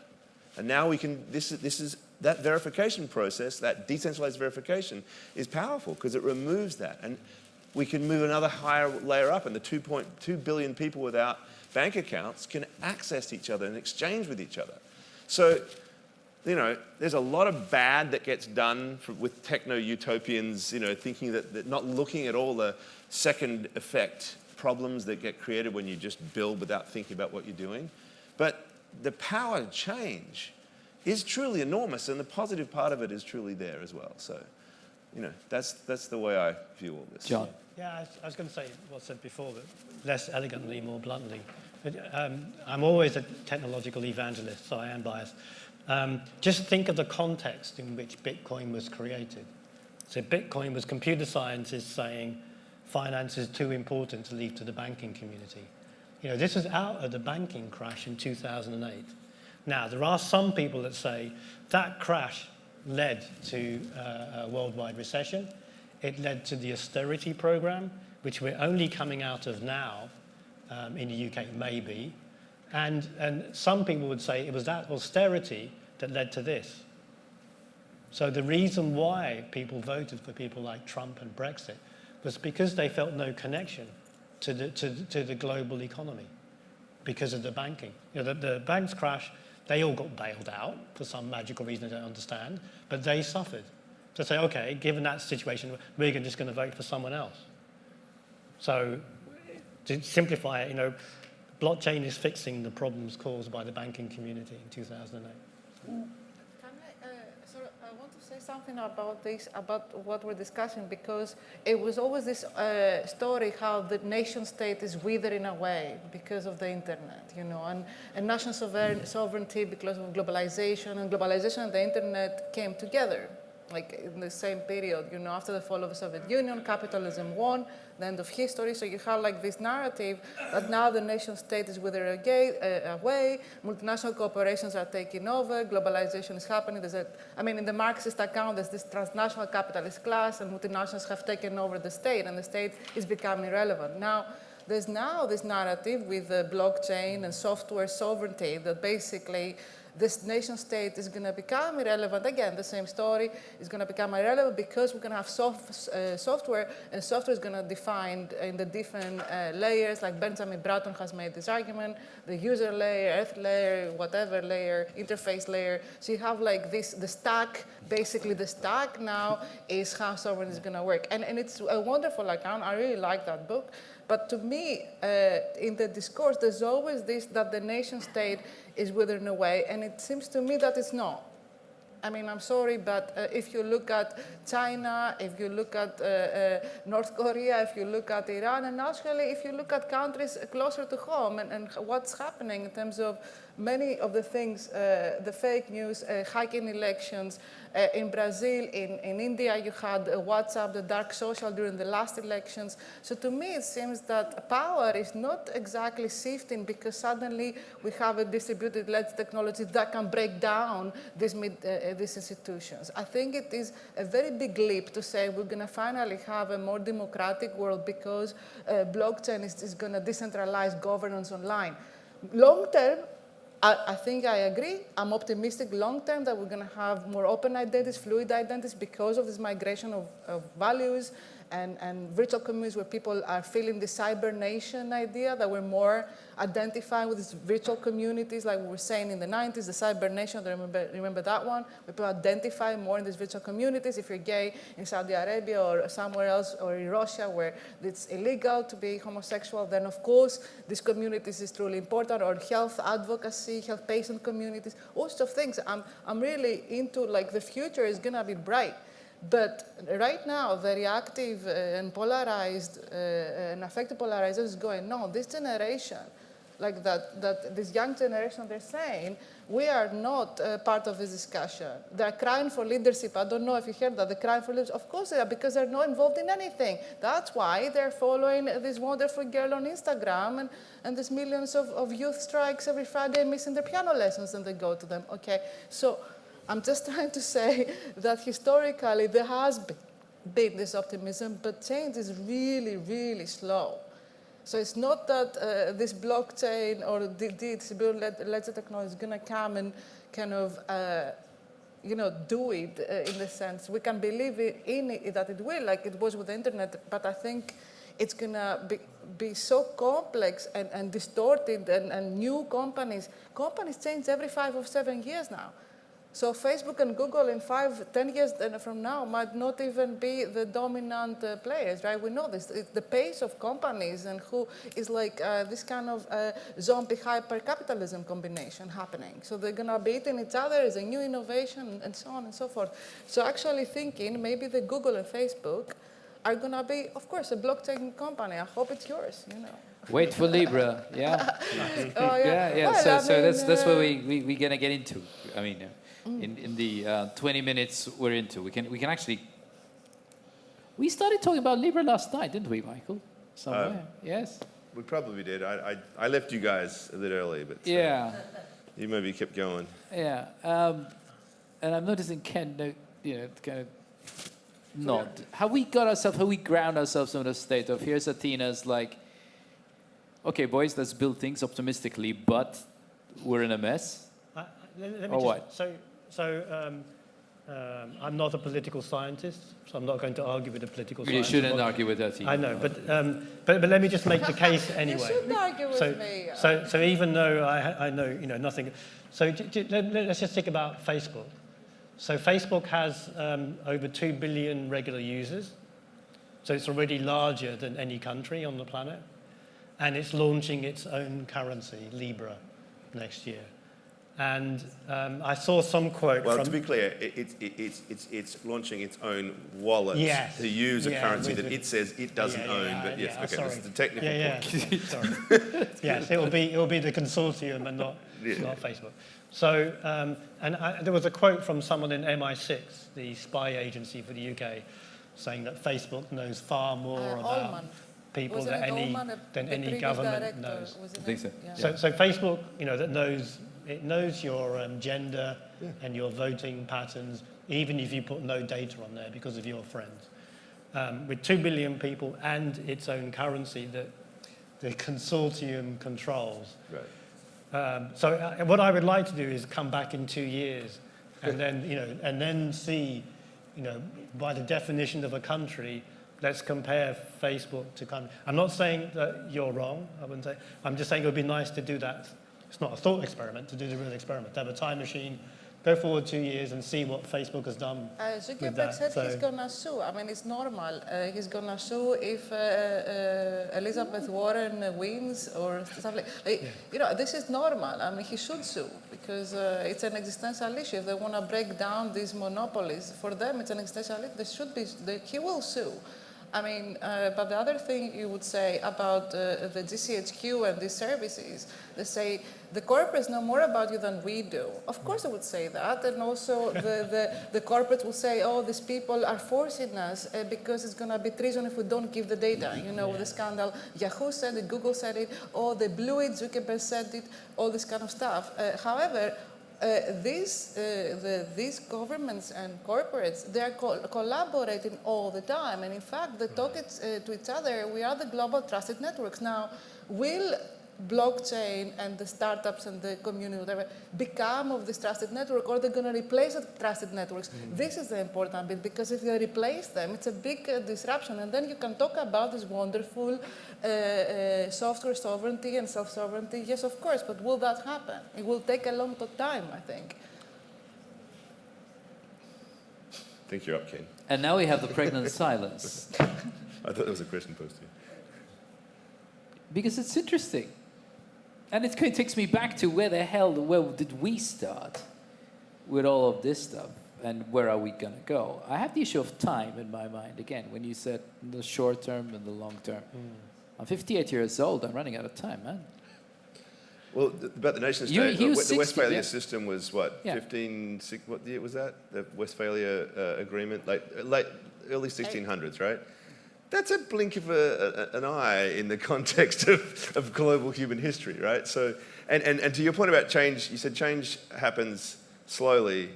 And now we can, that verification process, that decentralized verification, is powerful because it removes that. And we can move another higher layer up, and the 2.2 billion people without bank accounts can access each other and exchange with each other. So, there's a lot of bad that gets done with techno utopians, thinking that not looking at all the second effect problems that get created when you just build without thinking about what you're doing. But the power to change is truly enormous, and the positive part of it is truly there as well. So, that's the way I view all this. John. Yeah, I was going to say what's said before, but less elegantly, more bluntly. But, I'm always a technological evangelist, so I am biased. Just think of the context in which Bitcoin was created. So Bitcoin was computer scientists saying finance is too important to leave to the banking community. This was out of the banking crash in 2008. Now, there are some people that say that crash led to a worldwide recession. It led to the austerity program, which we're only coming out of now in the UK, maybe. And some people would say it was that austerity that led to this. So the reason why people voted for people like Trump and Brexit was because they felt no connection to the global economy because of the banking. The banks crashed, they all got bailed out for some magical reason I don't understand, but they suffered. So say, okay, given that situation, we're just going to vote for someone else. So to simplify it, blockchain is fixing the problems caused by the banking community in 2008. I want to say something about this, about what we're discussing, because it was always this story how the nation state is withering away because of the internet, and national sovereignty because of globalization, and globalization and the internet came together, like in the same period, after the fall of the Soviet Union, capitalism won, the end of history. So you have like this narrative that now the nation state is withering away, multinational corporations are taking over, globalization is happening. In the Marxist account, there's this transnational capitalist class, and multinationals have taken over the state, and the state is becoming irrelevant. Now, there's this narrative with the blockchain and software sovereignty that basically this nation state is going to become irrelevant. Again, the same story is going to become irrelevant because we're going to have software, and software is going to define in the different layers, like Benjamin Bratton has made this argument, the user layer, earth layer, whatever layer, interface layer. So you have like this, the stack, basically the stack now is how sovereignty is going to work. And it's a wonderful account. I really like that book. But to me, in the discourse, there's always this, that the nation state is withering away, and it seems to me that it's not. I mean, I'm sorry, but if you look at China, if you look at North Korea, if you look at Iran, and actually if you look at countries closer to home and what's happening in terms of many of the things, the fake news, hacking elections, in Brazil, in India, you had WhatsApp, the dark social during the last elections. So to me, it seems that power is not exactly shifting because suddenly we have a distributed led technology that can break down these institutions. I think it is a very big leap to say we're going to finally have a more democratic world because blockchain is going to decentralize governance online. Long term, I think I agree. I'm optimistic long term that we're going to have more open identities, fluid identities because of this migration of values and virtual communities where people are feeling the cyber nation idea, that we're more identifying with these virtual communities like we were saying in the 90s, the cyber nation, remember that one? People identify more in these virtual communities. If you're gay in Saudi Arabia or somewhere else or in Russia where it's illegal to be homosexual, then of course these communities is truly important, or health advocacy, health patient communities, all sorts of things. I'm really into like the future is gonna be bright. But right now, the reactive and polarized and affected polarization is going on. This generation, like that this young generation, they're saying, we are not part of this discussion. They're crying for leadership. I don't know if you heard that. They're crying for leadership. Of course they are, because they're not involved in anything. That's why they're following this wonderful girl on Instagram, and there's millions of youth strikes every Friday missing their piano lessons, and they go to them. Okay, so I'm just trying to say that historically there has been this optimism, but change is really, really slow. So it's not that this blockchain or the distributed ledger technology is going to come and kind of, do it in the sense. We can believe in it, that it will, like it was with the internet, but I think it's going to be so complex and distorted, and new companies change every 5 or 7 years now. So Facebook and Google in 5, 10 years from now might not even be the dominant players, right? We know this. It's the pace of companies and who is like this kind of zombie hyper-capitalism combination happening. So they're going to be eating each other as a new innovation and so on and so forth. So actually thinking maybe the Google and Facebook are going to be, of course, a blockchain company. I hope it's yours, Wait for Libra, yeah. Oh, yeah. Yeah. Well, So that's what we're gonna get into. I mean, in the 20 minutes we're into, we can actually. We started talking about Libra last night, didn't we, Michael? Somewhere, yes. We probably did. I left you guys a bit early, but Yeah. You maybe kept going. Yeah. And I'm noticing Ken, kind of nod. How we ground ourselves in a state of here's Athena's like, okay, boys, let's build things optimistically, but we're in a mess. What? I'm not a political scientist, so I'm not going to argue with a political scientist. You shouldn't argue with Athena. I know, but let me just make the case anyway. You shouldn't argue with me. So even though I know nothing, so let's just think about Facebook. So Facebook has over 2 billion regular users, so it's already larger than any country on the planet, and it's launching its own currency, Libra, next year. And I saw some quote. Well, to be clear, it's launching its own wallet to use a currency that it says it doesn't own. But yes, okay, this is the technical point. Sorry. Yes, it will be the consortium and not Facebook. So, there was a quote from someone in MI6, the spy agency for the UK, saying that Facebook knows far more about people than any government knows. I think so. Yeah. So Facebook, that knows your gender and your voting patterns, even if you put no data on there because of your friends. With 2 billion people and its own currency that the consortium controls. Right. So what I would like to do is come back in 2 years and then see, by the definition of a country, let's compare Facebook to country. I'm not saying that you're wrong, I'm just saying it would be nice to do that. It's not a thought experiment, to do the real experiment, to have a time machine, Go forward 2 years and see what Facebook has done with Zuckerberg that. said So- he's gonna sue. I mean, it's normal. He's gonna sue if Elizabeth Warren wins or stuff like. You know, this is normal. I mean, he should sue because it's an existential issue. If they want to break down these monopolies, for them it's an existential issue. They should be. He will sue. I mean, but the other thing you would say about the GCHQ and these services, they say the corporates know more about you than we do. Of course they would say that, and also the corporates will say, oh, these people are forcing us because it's going to be treason if we don't give the data. You know, the scandal, Yahoo said it, Google said it, oh, they blew it, Zuckerberg said it, all this kind of stuff. However, these governments and corporates, they are collaborating all the time. And in fact, they talk to each other. We are the global trusted networks. Now, will blockchain and the startups and the community, whatever, become of this trusted network, or they're going to replace the trusted networks? This is the important bit, because if they replace them, it's a big disruption. And then you can talk about this wonderful software sovereignty and self-sovereignty. Yes, of course, but will that happen? It will take a long time, I think. I think you're up, Ken. And now we have the pregnant silence. I thought there was a question posed to you. Because it's interesting. And it kind of takes me back to where did we start with all of this stuff? And where are we going to go? I have the issue of time in my mind. Again, when you said the short term and the long term. I'm 58 years old. I'm running out of time, man. Well, about the nation state, the Westphalia system was what, 15, what year was that? The Westphalia agreement, early 1600s, right? That's a blink of an eye in the context of global human history, right? So, and to your point about change, you said change happens slowly.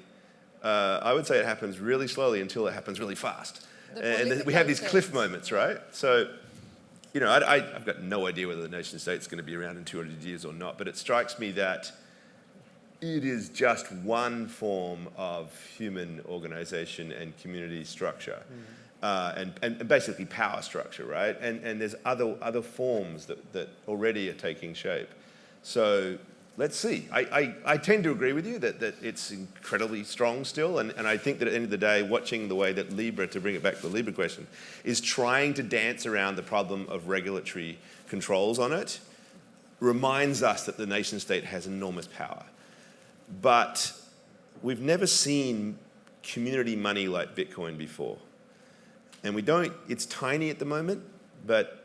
I would say it happens really slowly until it happens really fast. And we have these cliff moments, right? So, you know, I've got no idea whether the nation state's going to be around in 200 years or not, but it strikes me that it is just one form of human organization and community structure. And basically power structure, right? And there's other forms that already are taking shape. So let's see. I tend to agree with you that it's incredibly strong still, and I think that at the end of the day, watching the way that Libra, to bring it back to the Libra question, is trying to dance around the problem of regulatory controls on it, reminds us that the nation state has enormous power. But we've never seen community money like Bitcoin before. And it's tiny at the moment, but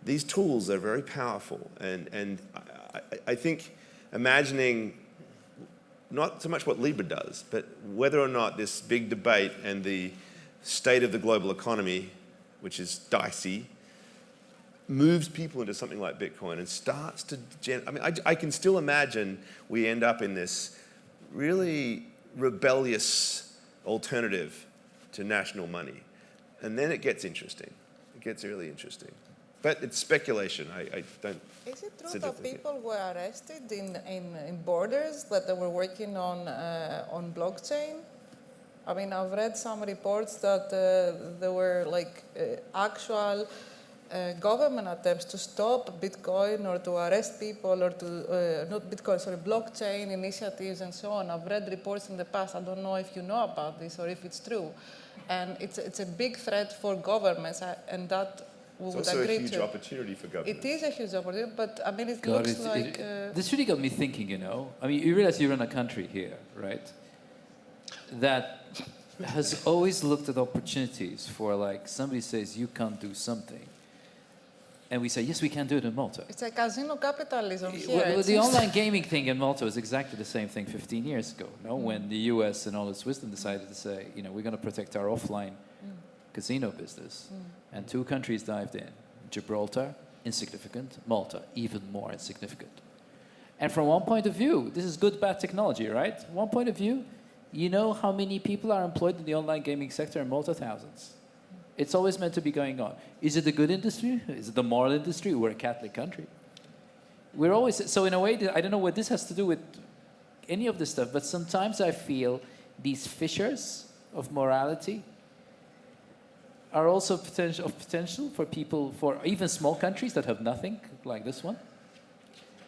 these tools are very powerful. And I think imagining not so much what Libra does, but whether or not this big debate and the state of the global economy, which is dicey, moves people into something like Bitcoin and starts to... I can still imagine we end up in this really rebellious alternative to national money. And then it gets interesting. It gets really interesting. But it's speculation. I don't... Is it true that people were arrested in borders that they were working on blockchain? I mean, I've read some reports that there were actual government attempts to stop Bitcoin or to arrest people or to, not Bitcoin, sorry, blockchain initiatives and so on. I've read reports in the past. I don't know if you know about this or if it's true. And it's a big threat for governments, and that we would agree to. It's also a huge opportunity for governments. It is a huge opportunity, but I mean, it looks like... This really got me thinking, you know. I mean, you realize you run a country here, right? That has always looked at opportunities for, somebody says you can't do something. And we say, yes, we can do it in Malta. It's a casino capitalism here. Well, the online gaming thing in Malta was exactly the same thing 15 years ago, no? When the US and all its wisdom decided to say, you know, we're going to protect our offline casino business. And two countries dived in. Gibraltar, insignificant. Malta, even more insignificant. And from one point of view, this is good, bad technology, right? One point of view, you know how many people are employed in the online gaming sector in Malta? Thousands. It's always meant to be going on. Is it the good industry? Is it the moral industry? We're a Catholic country. We're always... So in a way, I don't know what this has to do with any of this stuff, but sometimes I feel these fissures of morality are also potential for people, for even small countries that have nothing, like this one.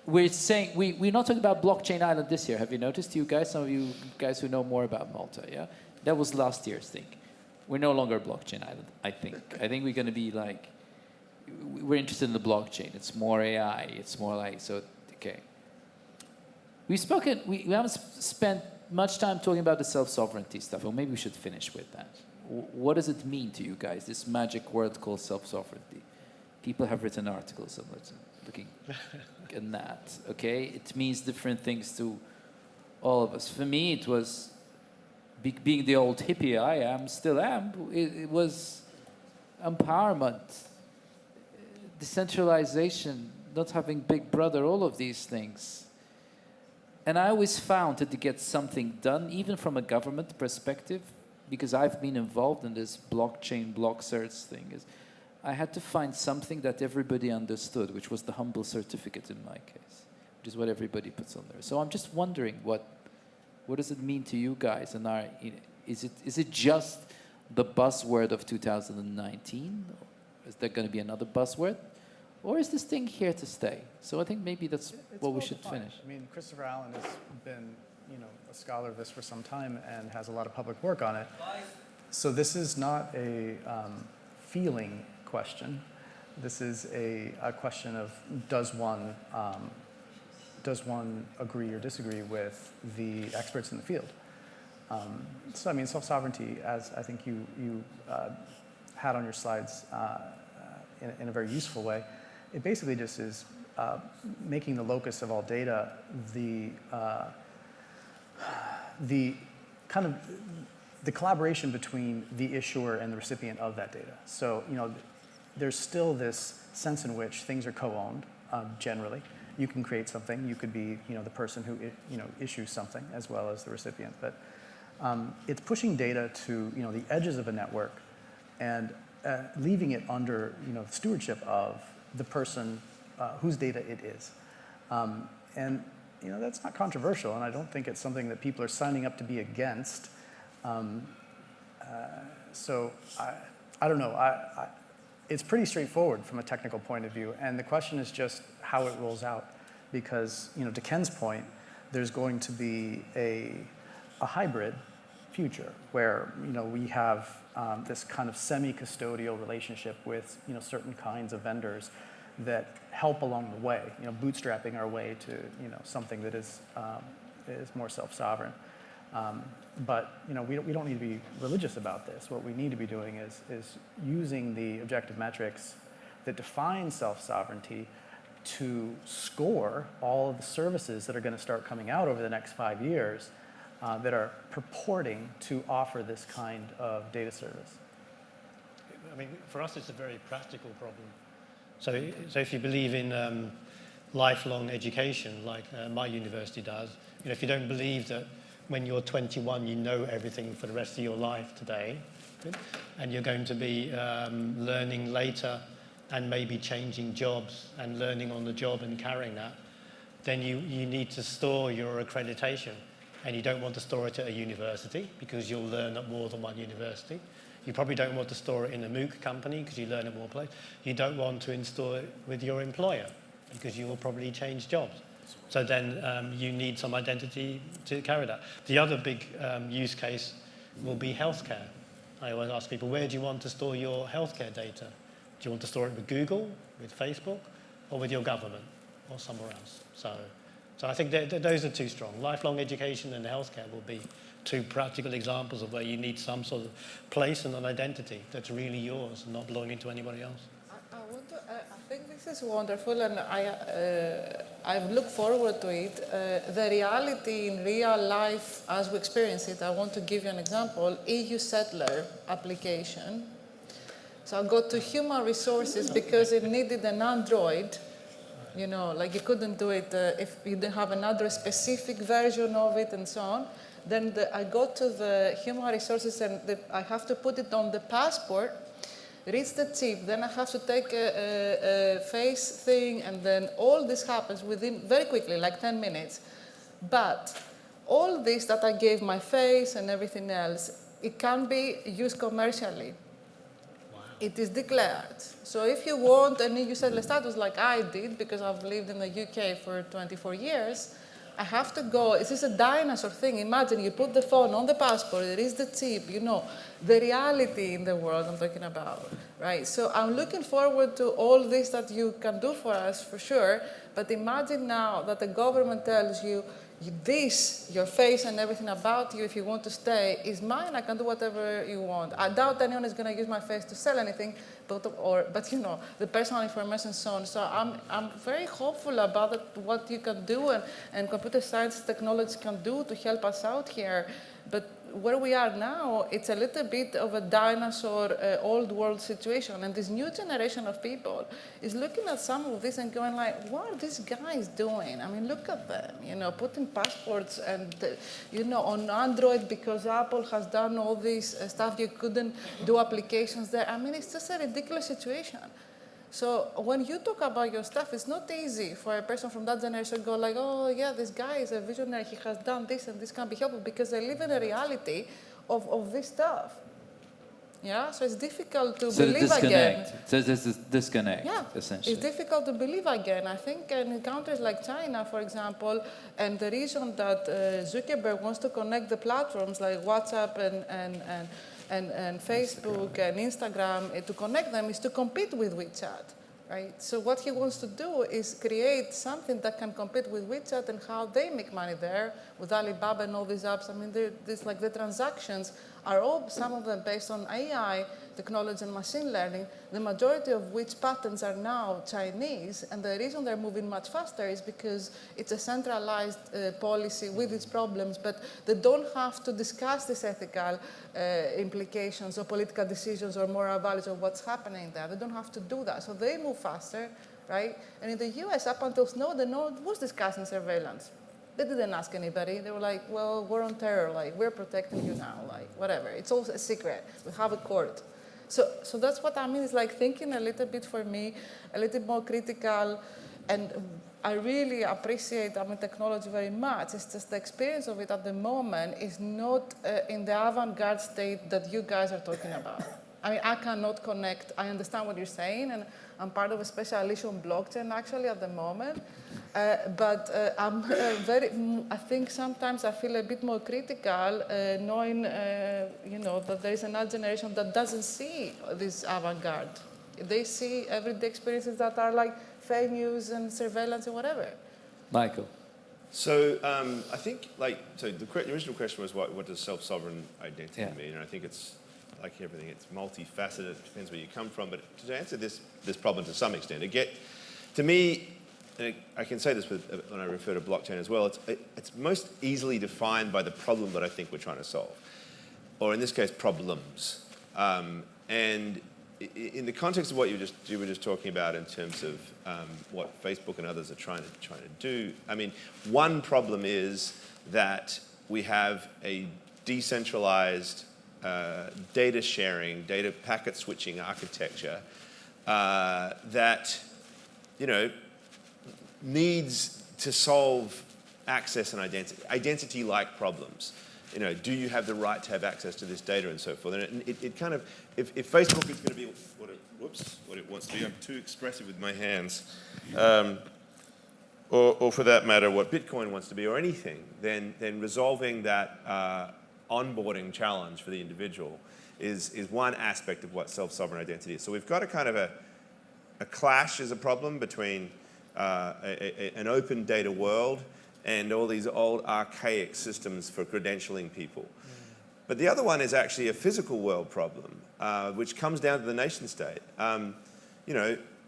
we're saying we're not talking about blockchain island this year. Have you noticed, you guys? Some of you guys who know more about Malta, yeah, that was last year's thing. We're no longer a blockchain island. I think we're going to be like, we're interested in the blockchain. It's more AI. It's more like so. Okay. We haven't spent much time talking about the self-sovereignty stuff. Or maybe we should finish with that. What does it mean to you guys? This magic word called self-sovereignty. People have written articles on it, looking at that. Okay, it means different things to all of us. For me, it was being the old hippie I still am. It was empowerment, decentralization, not having Big Brother, all of these things. And I always found that to get something done, even from a government perspective, because I've been involved in this blockchain block search thing, is I had to find something that everybody understood, which was the humble certificate in my case, which is what everybody puts on there. So I'm just wondering, what does it mean to you guys? And is it just the buzzword of 2019? Is there going to be another buzzword? Or is this thing here to stay? So I think maybe that's what we should finish. I mean, Christopher Allen has been, a scholar of this for some time and has a lot of public work on it. So this is not a feeling question. This is a question of does one agree or disagree with the experts in the field? So I mean, self-sovereignty, as I think you had on your slides in a very useful way, it basically just is making the locus of all data the kind of the collaboration between the issuer and the recipient of that data. So there's still this sense in which things are co-owned generally. You can create something. You could be the person who issues something as well as the recipient. But it's pushing data to the edges of a network and leaving it under the stewardship of the person whose data it is. And that's not controversial, and I don't think it's something that people are signing up to be against. So I don't know. It's pretty straightforward from a technical point of view, and the question is just how it rolls out. Because to Ken's point, there's going to be a hybrid future where we have this kind of semi-custodial relationship with certain kinds of vendors that help along the way, bootstrapping our way to something that is more self-sovereign. But we don't need to be religious about this. What we need to be doing is using the objective metrics that define self-sovereignty to score all of the services that are going to start coming out over the next 5 years that are purporting to offer this kind of data service. I mean, for us, it's a very practical problem. So if you believe in lifelong education, like my university does, if you don't believe that when you're 21, you know everything for the rest of your life today, and you're going to be learning later and maybe changing jobs and learning on the job and carrying that, then you need to store your accreditation. And you don't want to store it at a university because you'll learn at more than one university. You probably don't want to store it in a MOOC company because you learn at more places. You don't want to install it with your employer because you will probably change jobs. So then you need some identity to carry that. The other big use case will be healthcare. I always ask people, where do you want to store your healthcare data? Do you want to store it with Google, with Facebook, or with your government, or somewhere else? So I think those are two strong. Lifelong education and healthcare will be two practical examples of where you need some sort of place and an identity that's really yours and not belonging to anybody else. I think this is wonderful, and I've looked forward to it. The reality in real life, as we experience it, I want to give you an example. EU Settler application. So I got to human resources because it needed an Android. Like you couldn't do it if you didn't have another specific version of it and so on. Then I go to the human resources and I have to put it on the passport, reach the chip, then I have to take a face thing, and then all this happens within very quickly, like 10 minutes. But all this that I gave my face and everything else, it can be used commercially. Wow. it is declared. So if you want an EU settled status like I did, because I've lived in the UK for 24 years, I have to go. This is a dinosaur thing. Imagine you put the phone on the passport, it is the chip, you know, the reality in the world I'm talking about, right? So I'm looking forward to all this that you can do for us, for sure. But imagine now that the government tells you, this, your face and everything about you, if you want to stay, is mine. I can do whatever you want. I doubt anyone is going to use my face to sell anything, but you know, the personal information and so on. So I'm very hopeful about what you can do and computer science technology can do to help us out here. But where we are now, it's a little bit of a dinosaur, old world situation. And this new generation of people is looking at some of this and going like, what are these guys doing? I mean, look at them, you know, putting passports and, you know, on Android because Apple has done all this stuff. You couldn't do applications there. I mean, it's just a ridiculous situation. So when you talk about your stuff, it's not easy for a person from that generation to go like, oh, yeah, this guy is a visionary. He has done this and this can be helpful because they live in a reality of this stuff. Yeah, so it's difficult to believe again. So there's this disconnect, yeah, essentially. It's difficult to believe again. I think in countries like China, for example, and the reason that Zuckerberg wants to connect the platforms like WhatsApp and Facebook and Instagram, to connect them is to compete with WeChat, right? So what he wants to do is create something that can compete with WeChat and how they make money there with Alibaba and all these apps. I mean, there's like the transactions are all, some of them based on AI technology and machine learning, the majority of which patents are now Chinese. And the reason they're moving much faster is because it's a centralized policy with its problems, but they don't have to discuss these ethical implications or political decisions or moral values of what's happening there. They don't have to do that. So they move faster, right? And in the US, up until Snowden, no one was discussing surveillance. They didn't ask anybody. They were like, well, we're on terror. Like, we're protecting you now. Like, whatever. It's all a secret. We have a court. So that's what I mean. It's like thinking a little bit for me, a little more critical. And I really appreciate technology very much. It's just the experience of it at the moment is not in the avant-garde state that you guys are talking about. I mean, I cannot connect. I understand what you're saying, and I'm part of a special issue on blockchain actually at the moment. But I think sometimes I feel a bit more critical knowing, that there is another generation that doesn't see this avant-garde. They see everyday experiences that are like fake news and surveillance and whatever. Michael. So I think, the original question was what does self-sovereign identity mean? And I think it's, like everything, it's multifaceted. It depends where you come from. But to answer this problem to some extent, to me, and I can say this when I refer to blockchain as well, it's most easily defined by the problem that I think we're trying to solve, or in this case, problems. And in the context of what you were just talking about in terms of what Facebook and others are trying to do, I mean, one problem is that we have a decentralized data sharing, data packet switching architecture that, needs to solve access and identity-like problems. Do you have the right to have access to this data and so forth? And it kind of, if Facebook is going to be what it wants to be, I'm too expressive with my hands, or for that matter, what Bitcoin wants to be, or anything, then resolving that onboarding challenge for the individual is one aspect of what self-sovereign identity is. So we've got a kind of a clash as a problem between an open data world and all these old archaic systems for credentialing people. But the other one is actually a physical world problem, which comes down to the nation state.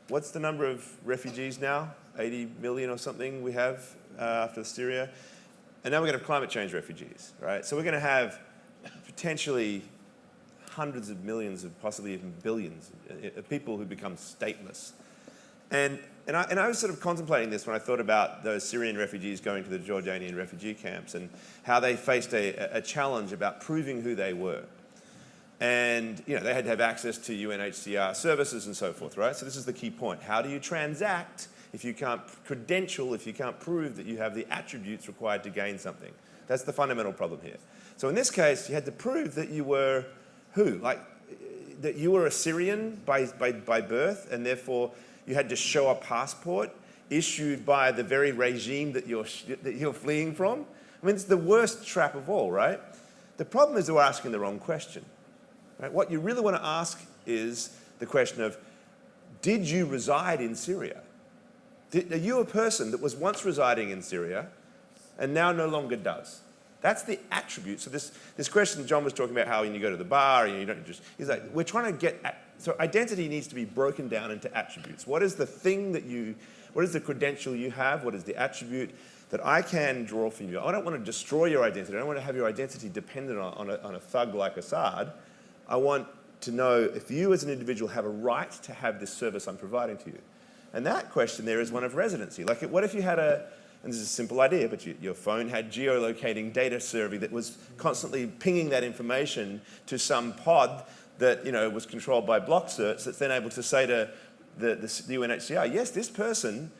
What's the number of refugees now? 80 million or something we have after Syria. And now we're going to have climate change refugees, right? So we're going to have potentially hundreds of millions of possibly even billions of people who become stateless. And I was sort of contemplating this when I thought about those Syrian refugees going to the Jordanian refugee camps and how they faced a challenge about proving who they were. And they had to have access to UNHCR services and so forth, right? So this is the key point. How do you transact if you can't credential, if you can't prove that you have the attributes required to gain something? That's the fundamental problem here. So in this case, you had to prove that you were who? Like, that you were a Syrian by birth, and therefore you had to show a passport issued by the very regime that you're fleeing from. I mean, it's the worst trap of all, right? The problem is that we're asking the wrong question. Right? What you really want to ask is the question of, did you reside in Syria? Are you a person that was once residing in Syria and now no longer does? That's the attribute. So this question John was talking about, how when you go to the bar, you don't just, he's like, we're trying to get, so identity needs to be broken down into attributes. What is the thing that what is the credential you have? What is the attribute that I can draw from you? I don't want to destroy your identity. I don't want to have your identity dependent on a thug like Assad. I want to know if you as an individual have a right to have this service I'm providing to you. And that question there is one of residency. Like, what if you had and this is a simple idea, but your phone had geolocating data survey that was constantly pinging that information to some pod that, was controlled by block certs, that's then able to say to the UNHCR, yes, this person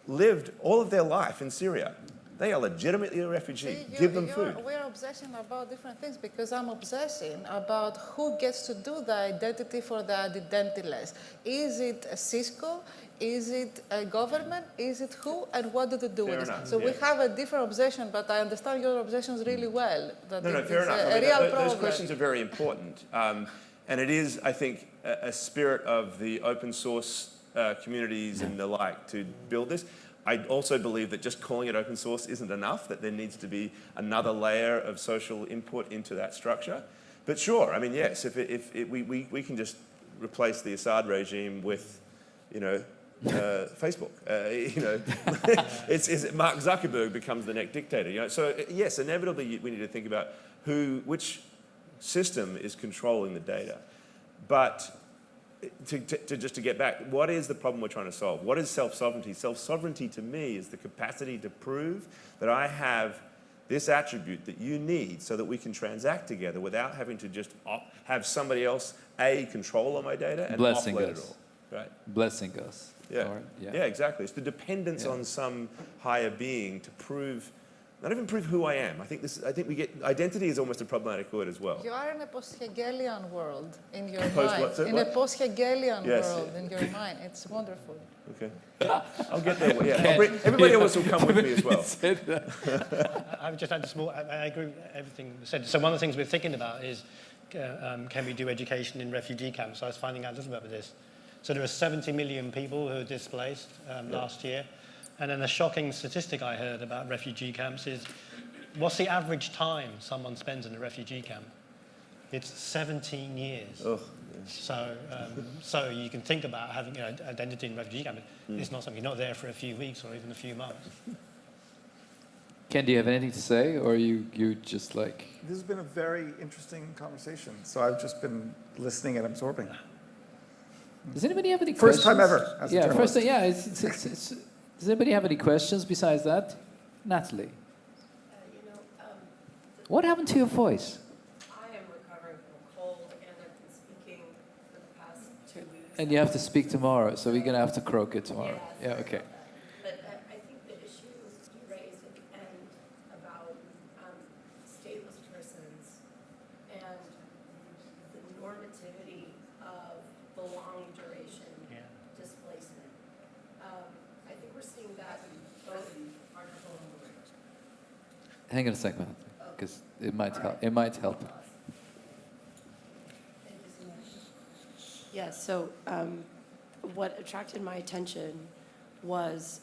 lived all of their life in Syria. They are legitimately a refugee. Give them food. We're obsessing about different things, because I'm obsessing about who gets to do the identity for the identityless. Is it a Cisco? Is it a government? Is it who? And what do they do with it? So we have a different obsession, but I understand your obsessions really well. That No, fair enough. A real problem. Those questions are very important. And it is, I think, a spirit of the open source communities and the like to build this. I also believe that just calling it open source isn't enough, that there needs to be another layer of social input into that structure. But sure, I mean, yes, if we can just replace the Assad regime with, Facebook, it's Mark Zuckerberg becomes the next dictator. So yes, inevitably we need to think about which system is controlling the data. But to get back, what is the problem we're trying to solve? What is self-sovereignty? Self-sovereignty to me is the capacity to prove that I have this attribute that you need so that we can transact together without having to just have somebody else, control on my data and offload it all. Right? Blessing us. Yeah. Yeah, exactly. It's the dependence on some higher being to prove, not even prove who I am. I think identity is almost a problematic word as well. You are in a post-Hegelian world in your Post mind. what, sir? In a post-Hegelian world in your Yes. mind. It's wonderful. Okay. I'll get there. Yeah. Everybody else will come with me as well. I've just had a small, I agree with everything you said. So one of the things we're thinking about is, can we do education in refugee camps? So I was finding out a little bit about this. So there are 70 million people who are displaced last year. And then a shocking statistic I heard about refugee camps is, what's the average time someone spends in a refugee camp? It's 17 years. Oh, yeah. So you can think about having identity in a refugee camp. It's not something, you're not there for a few weeks or even a few months. Ken, do you have anything to say, or you just like... This has been a very interesting conversation, so I've just been listening and absorbing. Does anybody have any questions? First time ever as a journalist. Does anybody have any questions besides that? Natalie. What happened to your voice? I am recovering from a cold, and I've been speaking for the past 2 weeks. And you have to speak tomorrow, so we're going to have to croak it tomorrow. Yes, Yeah, okay. But I think the issue you raised at the end about stateless persons and the normativity of the long duration displacement. I think we're seeing that in both article and Hang on a second, because it might help. It might help. Yeah, so what attracted my attention was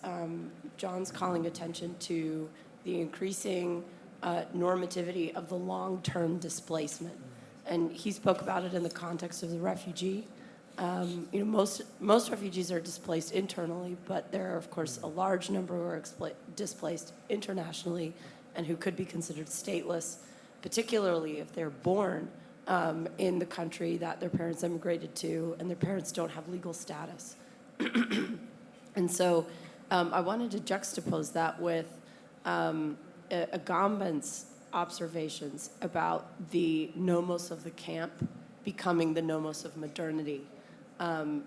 John's calling attention to the increasing normativity of the long-term displacement. And he spoke about it in the context of the refugee. Most refugees are displaced internally, but there are, of course, a large number who are displaced internationally and who could be considered stateless, particularly if they're born in the country that their parents immigrated to and their parents don't have legal status. And so I wanted to juxtapose that with Agamben's observations about the nomos of the camp becoming the nomos of modernity. And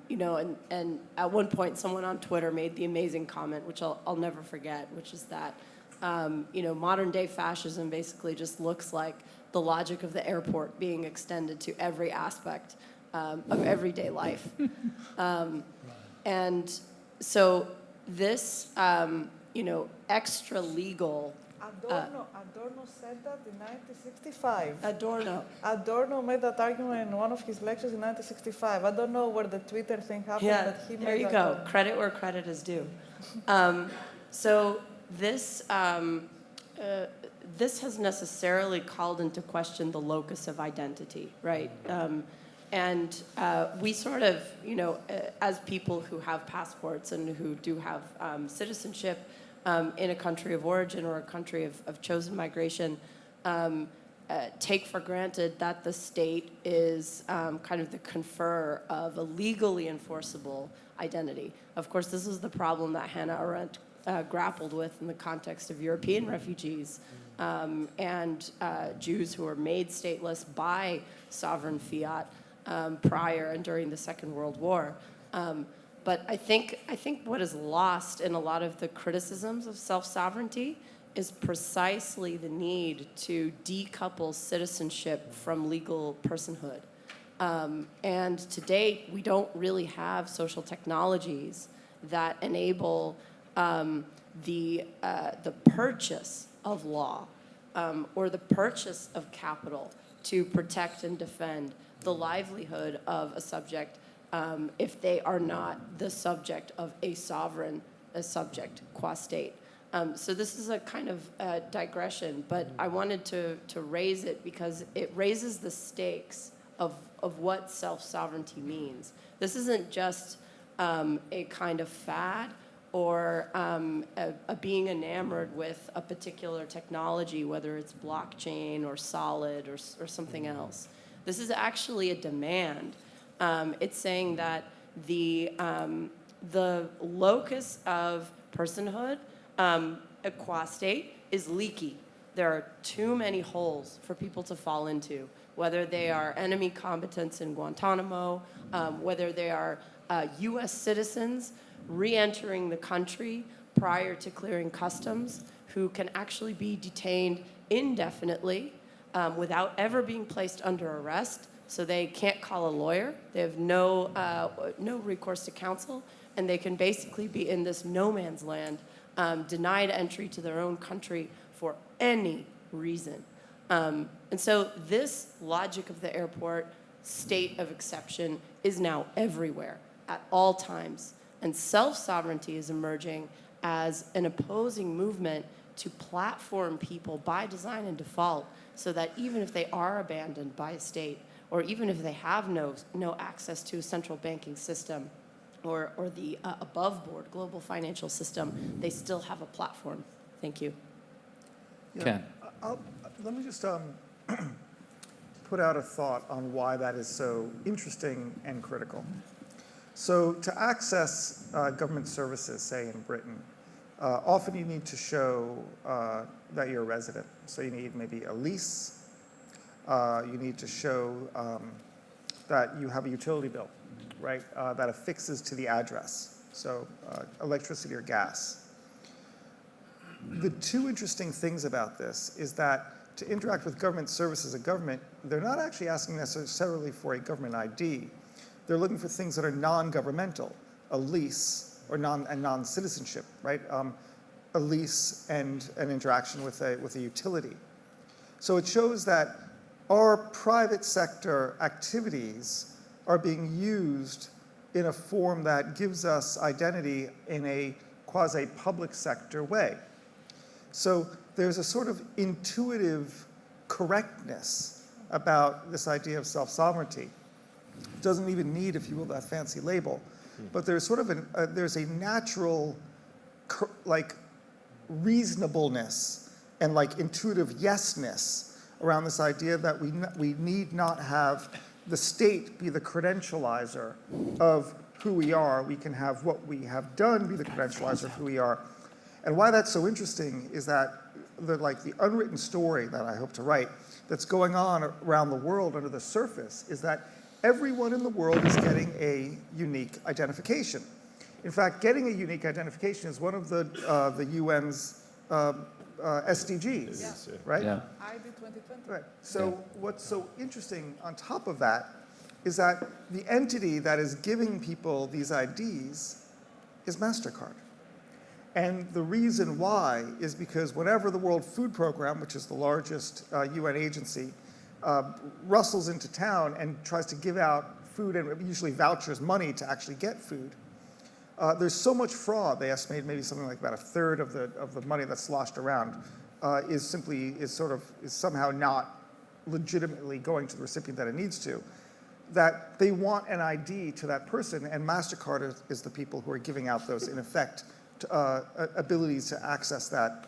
at one point someone on Twitter made the amazing comment, which I'll never forget, which is that modern day fascism basically just looks like the logic of the airport being extended to every aspect of everyday life. And so this, extra legal. Adorno said that in 1965. Adorno made that argument in one of his lectures in 1965. I don't know where the Twitter thing happened, Yeah, but he made there you that go. comment. Credit where credit is due. So this this has necessarily called into question the locus of identity, right? And we sort of, as people who have passports and who do have citizenship in a country of origin or a country of chosen migration, take for granted that the state is kind of the conferrer of a legally enforceable identity. Of course, this is the problem that Hannah Arendt grappled with in the context of European refugees and Jews who were made stateless by sovereign fiat prior and during the Second World War. But I think what is lost in a lot of the criticisms of self-sovereignty is precisely the need to decouple citizenship from legal personhood. And to date, we don't really have social technologies that enable the purchase of law or the purchase of capital to protect and defend the livelihood of a subject if they are not the subject of a sovereign, a subject qua state. So this is a kind of digression, but I wanted to raise it because it raises the stakes of what self-sovereignty means. This isn't just a kind of fad or a being enamored with a particular technology, whether it's blockchain or solid or something else. This is actually a demand. It's saying that the locus of personhood, qua state, is leaky. There are too many holes for people to fall into, whether they are enemy combatants in Guantanamo, whether they are U.S. citizens re-entering the country prior to clearing customs, who can actually be detained indefinitely without ever being placed under arrest. So they can't call a lawyer. They have no recourse to counsel, and they can basically be in this no man's land, denied entry to their own country for any reason. And so this logic of the airport state of exception is now everywhere at all times. And self-sovereignty is emerging as an opposing movement to platform people by design and default, so that even if they are abandoned by a state, or even if they have no access to a central banking system or the above-board global financial system, they still have a platform. Thank you. Yeah, Ken. Let me just put out a thought on why that is so interesting and critical. So to access government services, say in Britain, often you need to show that you're a resident. So you need maybe a lease. You need to show that you have a utility bill, right, that affixes to the address. So electricity or gas. The two interesting things about this is that to interact with government services as a government, they're not actually asking necessarily for a government ID. They're looking for things that are non-governmental, a lease or non-citizenship, right? A lease and an interaction with a utility. So it shows that our private sector activities are being used in a form that gives us identity in a quasi-public sector way. So there's a sort of intuitive correctness about this idea of self-sovereignty. It doesn't even need, if you will, that fancy label. But there's sort of there's a natural reasonableness and intuitive yesness around this idea that we need not have the state be the credentializer of who we are. We can have what we have done be the credentializer of who we are. And why that's so interesting is that the unwritten story that I hope to write that's going on around the world under the surface is that everyone in the world is getting a unique identification. In fact, getting a unique identification is one of the UN's SDGs, right? Yeah. ID 2020. Right. So what's so interesting on top of that is that the entity that is giving people these IDs is MasterCard. And the reason why is because whenever the World Food Program, which is the largest UN agency, rustles into town and tries to give out food and usually vouchers money to actually get food, there's so much fraud. They estimate maybe something like about a third of the money that's sloshed around is somehow not legitimately going to the recipient that it needs to, that they want an ID to that person, and MasterCard is the people who are giving out those, in effect, abilities to access that,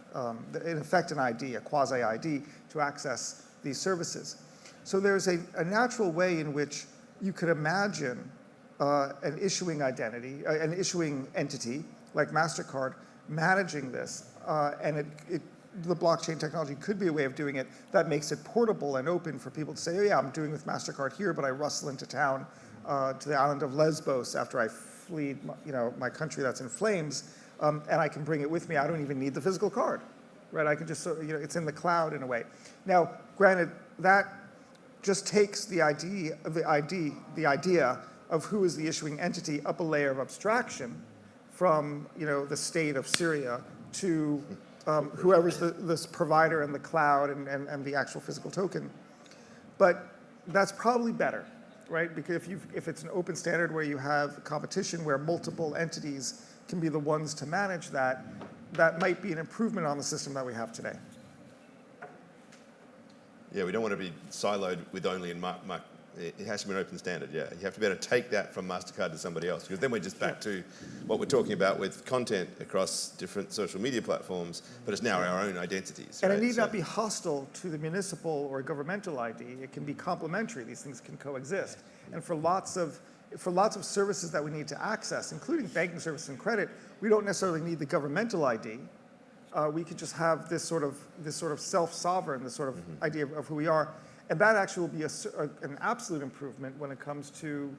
in effect an ID, a quasi-ID, to access these services. So there's a natural way in which you could imagine an issuing identity, an issuing entity like MasterCard managing this, and the blockchain technology could be a way of doing it that makes it portable and open for people to say, oh yeah, I'm doing with MasterCard here, but I rustle into town to the island of Lesbos after I flee my country that's in flames, and I can bring it with me. I don't even need the physical card, right? I can just, it's in the cloud in a way. Now, granted, that just takes the idea of who is the issuing entity up a layer of abstraction from the state of Syria to whoever's this provider in the cloud and the actual physical token. But that's probably better, right? Because if it's an open standard where you have competition, where multiple entities can be the ones to manage that, that might be an improvement on the system that we have today. Yeah, we don't want to be siloed with only in it has to be an open standard, yeah. You have to be able to take that from MasterCard to somebody else, because then we're just back to what we're talking about with content across different social media platforms, but it's now our own identities. And right? it need not be hostile to the municipal or governmental ID. It can be complementary. These things can coexist. And for lots of services that we need to access, including banking services and credit, we don't necessarily need the governmental ID. We could just have this sort of self-sovereign, this sort of idea of who we are. And that actually will be an absolute improvement when it comes to,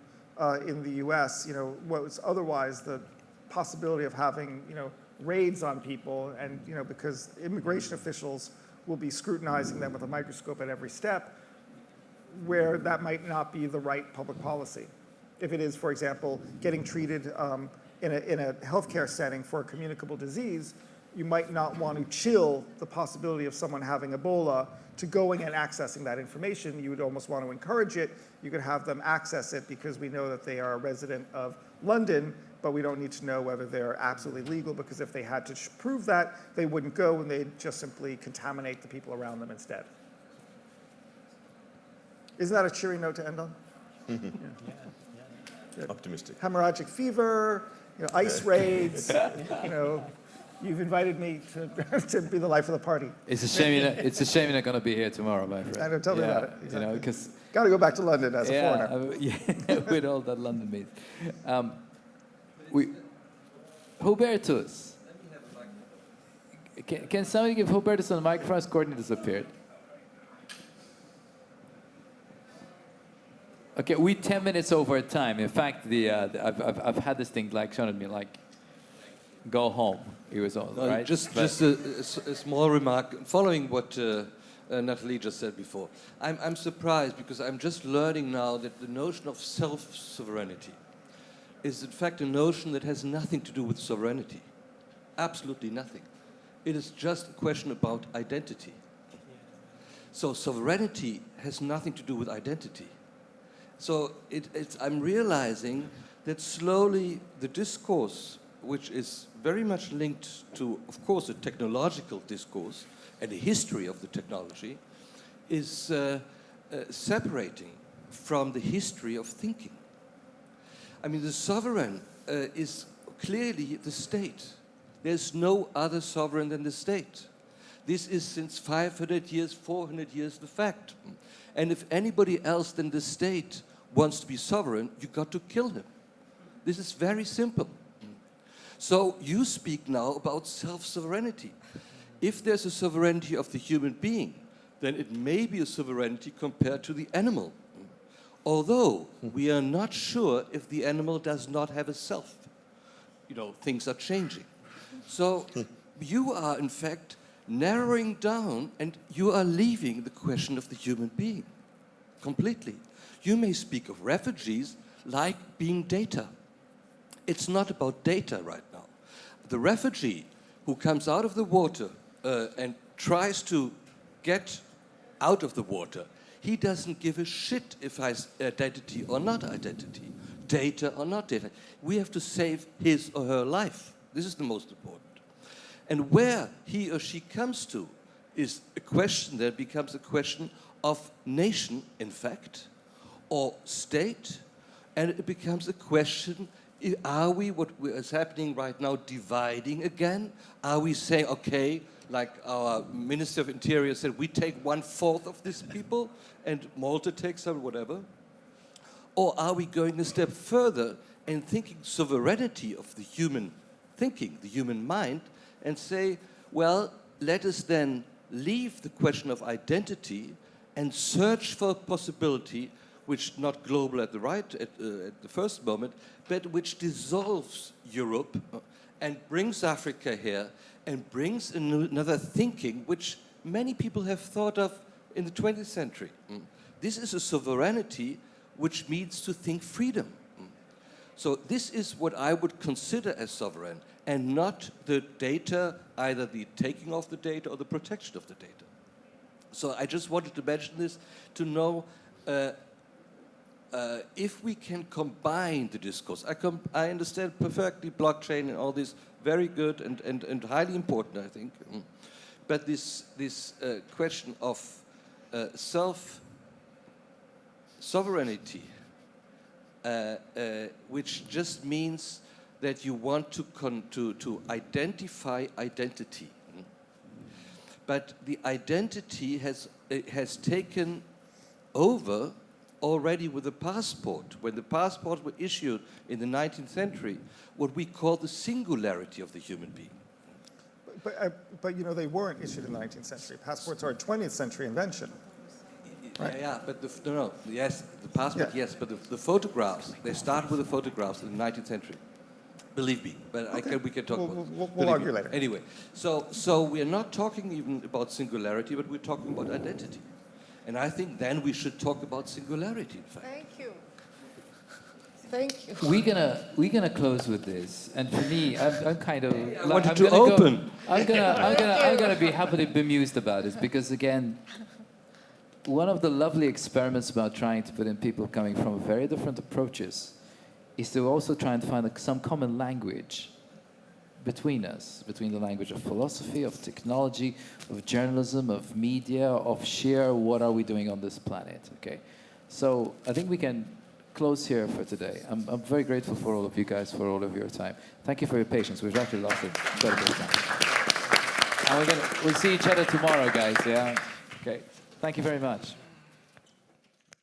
in the US, what was otherwise the possibility of having, raids on people, and, because immigration officials will be scrutinizing them with a microscope at every step, where that might not be the right public policy. If it is, for example, getting treated in a healthcare setting for a communicable disease, you might not want to chill the possibility of someone having Ebola to going and accessing that information. You would almost want to encourage it. You could have them access it because we know that they are a resident of London, but we don't need to know whether they're absolutely legal, because if they had to prove that, they wouldn't go, and they'd just simply contaminate the people around them instead. Isn't that a cheery note to end on? Yeah. Optimistic. Hemorrhagic fever, ice raids, You've invited me to be the life of the party. It's a shame you're not going to be here tomorrow, my friend. I know, tell me about it. Exactly. Because got to go back to London as a foreigner. With all that London meet. Hubertus. Can somebody give Hubertus on the microphone? His coordinator disappeared. Okay, we're 10 minutes over time. In fact, I've had this thing shown at me go home. It was all right. Just a small remark following what Natalie just said before. I'm surprised because I'm just learning now that the notion of self-sovereignty is in fact a notion that has nothing to do with sovereignty. Absolutely nothing. It is just a question about identity. So sovereignty has nothing to do with identity. So I'm realizing that slowly the discourse, which is very much linked to, of course, a technological discourse and a history of the technology, is separating from the history of thinking. I mean, the sovereign is clearly the state. There's no other sovereign than the state. This is since 500 years, 400 years, the fact. And if anybody else than the state wants to be sovereign, you've got to kill him. This is very simple. So you speak now about self-sovereignty. If there's a sovereignty of the human being, then it may be a sovereignty compared to the animal. Although we are not sure if the animal does not have a self. Things are changing. So you are, in fact, narrowing down, and you are leaving the question of the human being completely. You may speak of refugees like being data. It's not about data right now. The refugee who comes out of the water and tries to get out of the water, he doesn't give a shit if has identity or not identity, data or not data. We have to save his or her life. This is the most important. And where he or she comes to is a question that becomes a question of nation, in fact, or state, and it becomes a question, are we, what is happening right now, dividing again? Are we saying, okay, like our Minister of Interior said, we take 1/4 of these people and Malta takes some, whatever? Or are we going a step further and thinking sovereignty of the human thinking, the human mind, and say, well, let us then leave the question of identity and search for a possibility which not global at the first moment, but which dissolves Europe and brings Africa here and brings another thinking which many people have thought of in the 20th century. This is a sovereignty which means to think freedom. So this is what I would consider as sovereign, and not the data, either the taking of the data or the protection of the data. So I just wanted to mention this to know if we can combine the discourse. I understand perfectly blockchain and all this, very good and highly important, I think. But this question of self-sovereignty, which just means that you want to identify identity. But the identity has taken over already with the passport. When the passports were issued in the 19th century, what we call the singularity of the human being. But you know, they weren't issued in the 19th century. Passports are a 20th century invention. Right. Yeah, but yes, the passport, Yeah. yes, but the photographs, they started with the photographs in the 19th century. Believe me, but Okay. we can talk about We'll argue later. Anyway, so we're not talking even about singularity, but we're talking about identity. And I think then we should talk about singularity, in fact. Thank you. Thank you. We're gonna close with this, and for me, I'm kind of. I wanted to open. I'm gonna be happily bemused about this, because again, one of the lovely experiments about trying to put in people coming from very different approaches is to also try and find some common language between us, between the language of philosophy, of technology, of journalism, of media, of sheer what are we doing on this planet, okay? So I think we can close here for today. I'm very grateful for all of you guys, for all of your time. Thank you for your patience. We've actually lost a incredible time. And we'll see each other tomorrow, guys, yeah? Okay, thank you very much.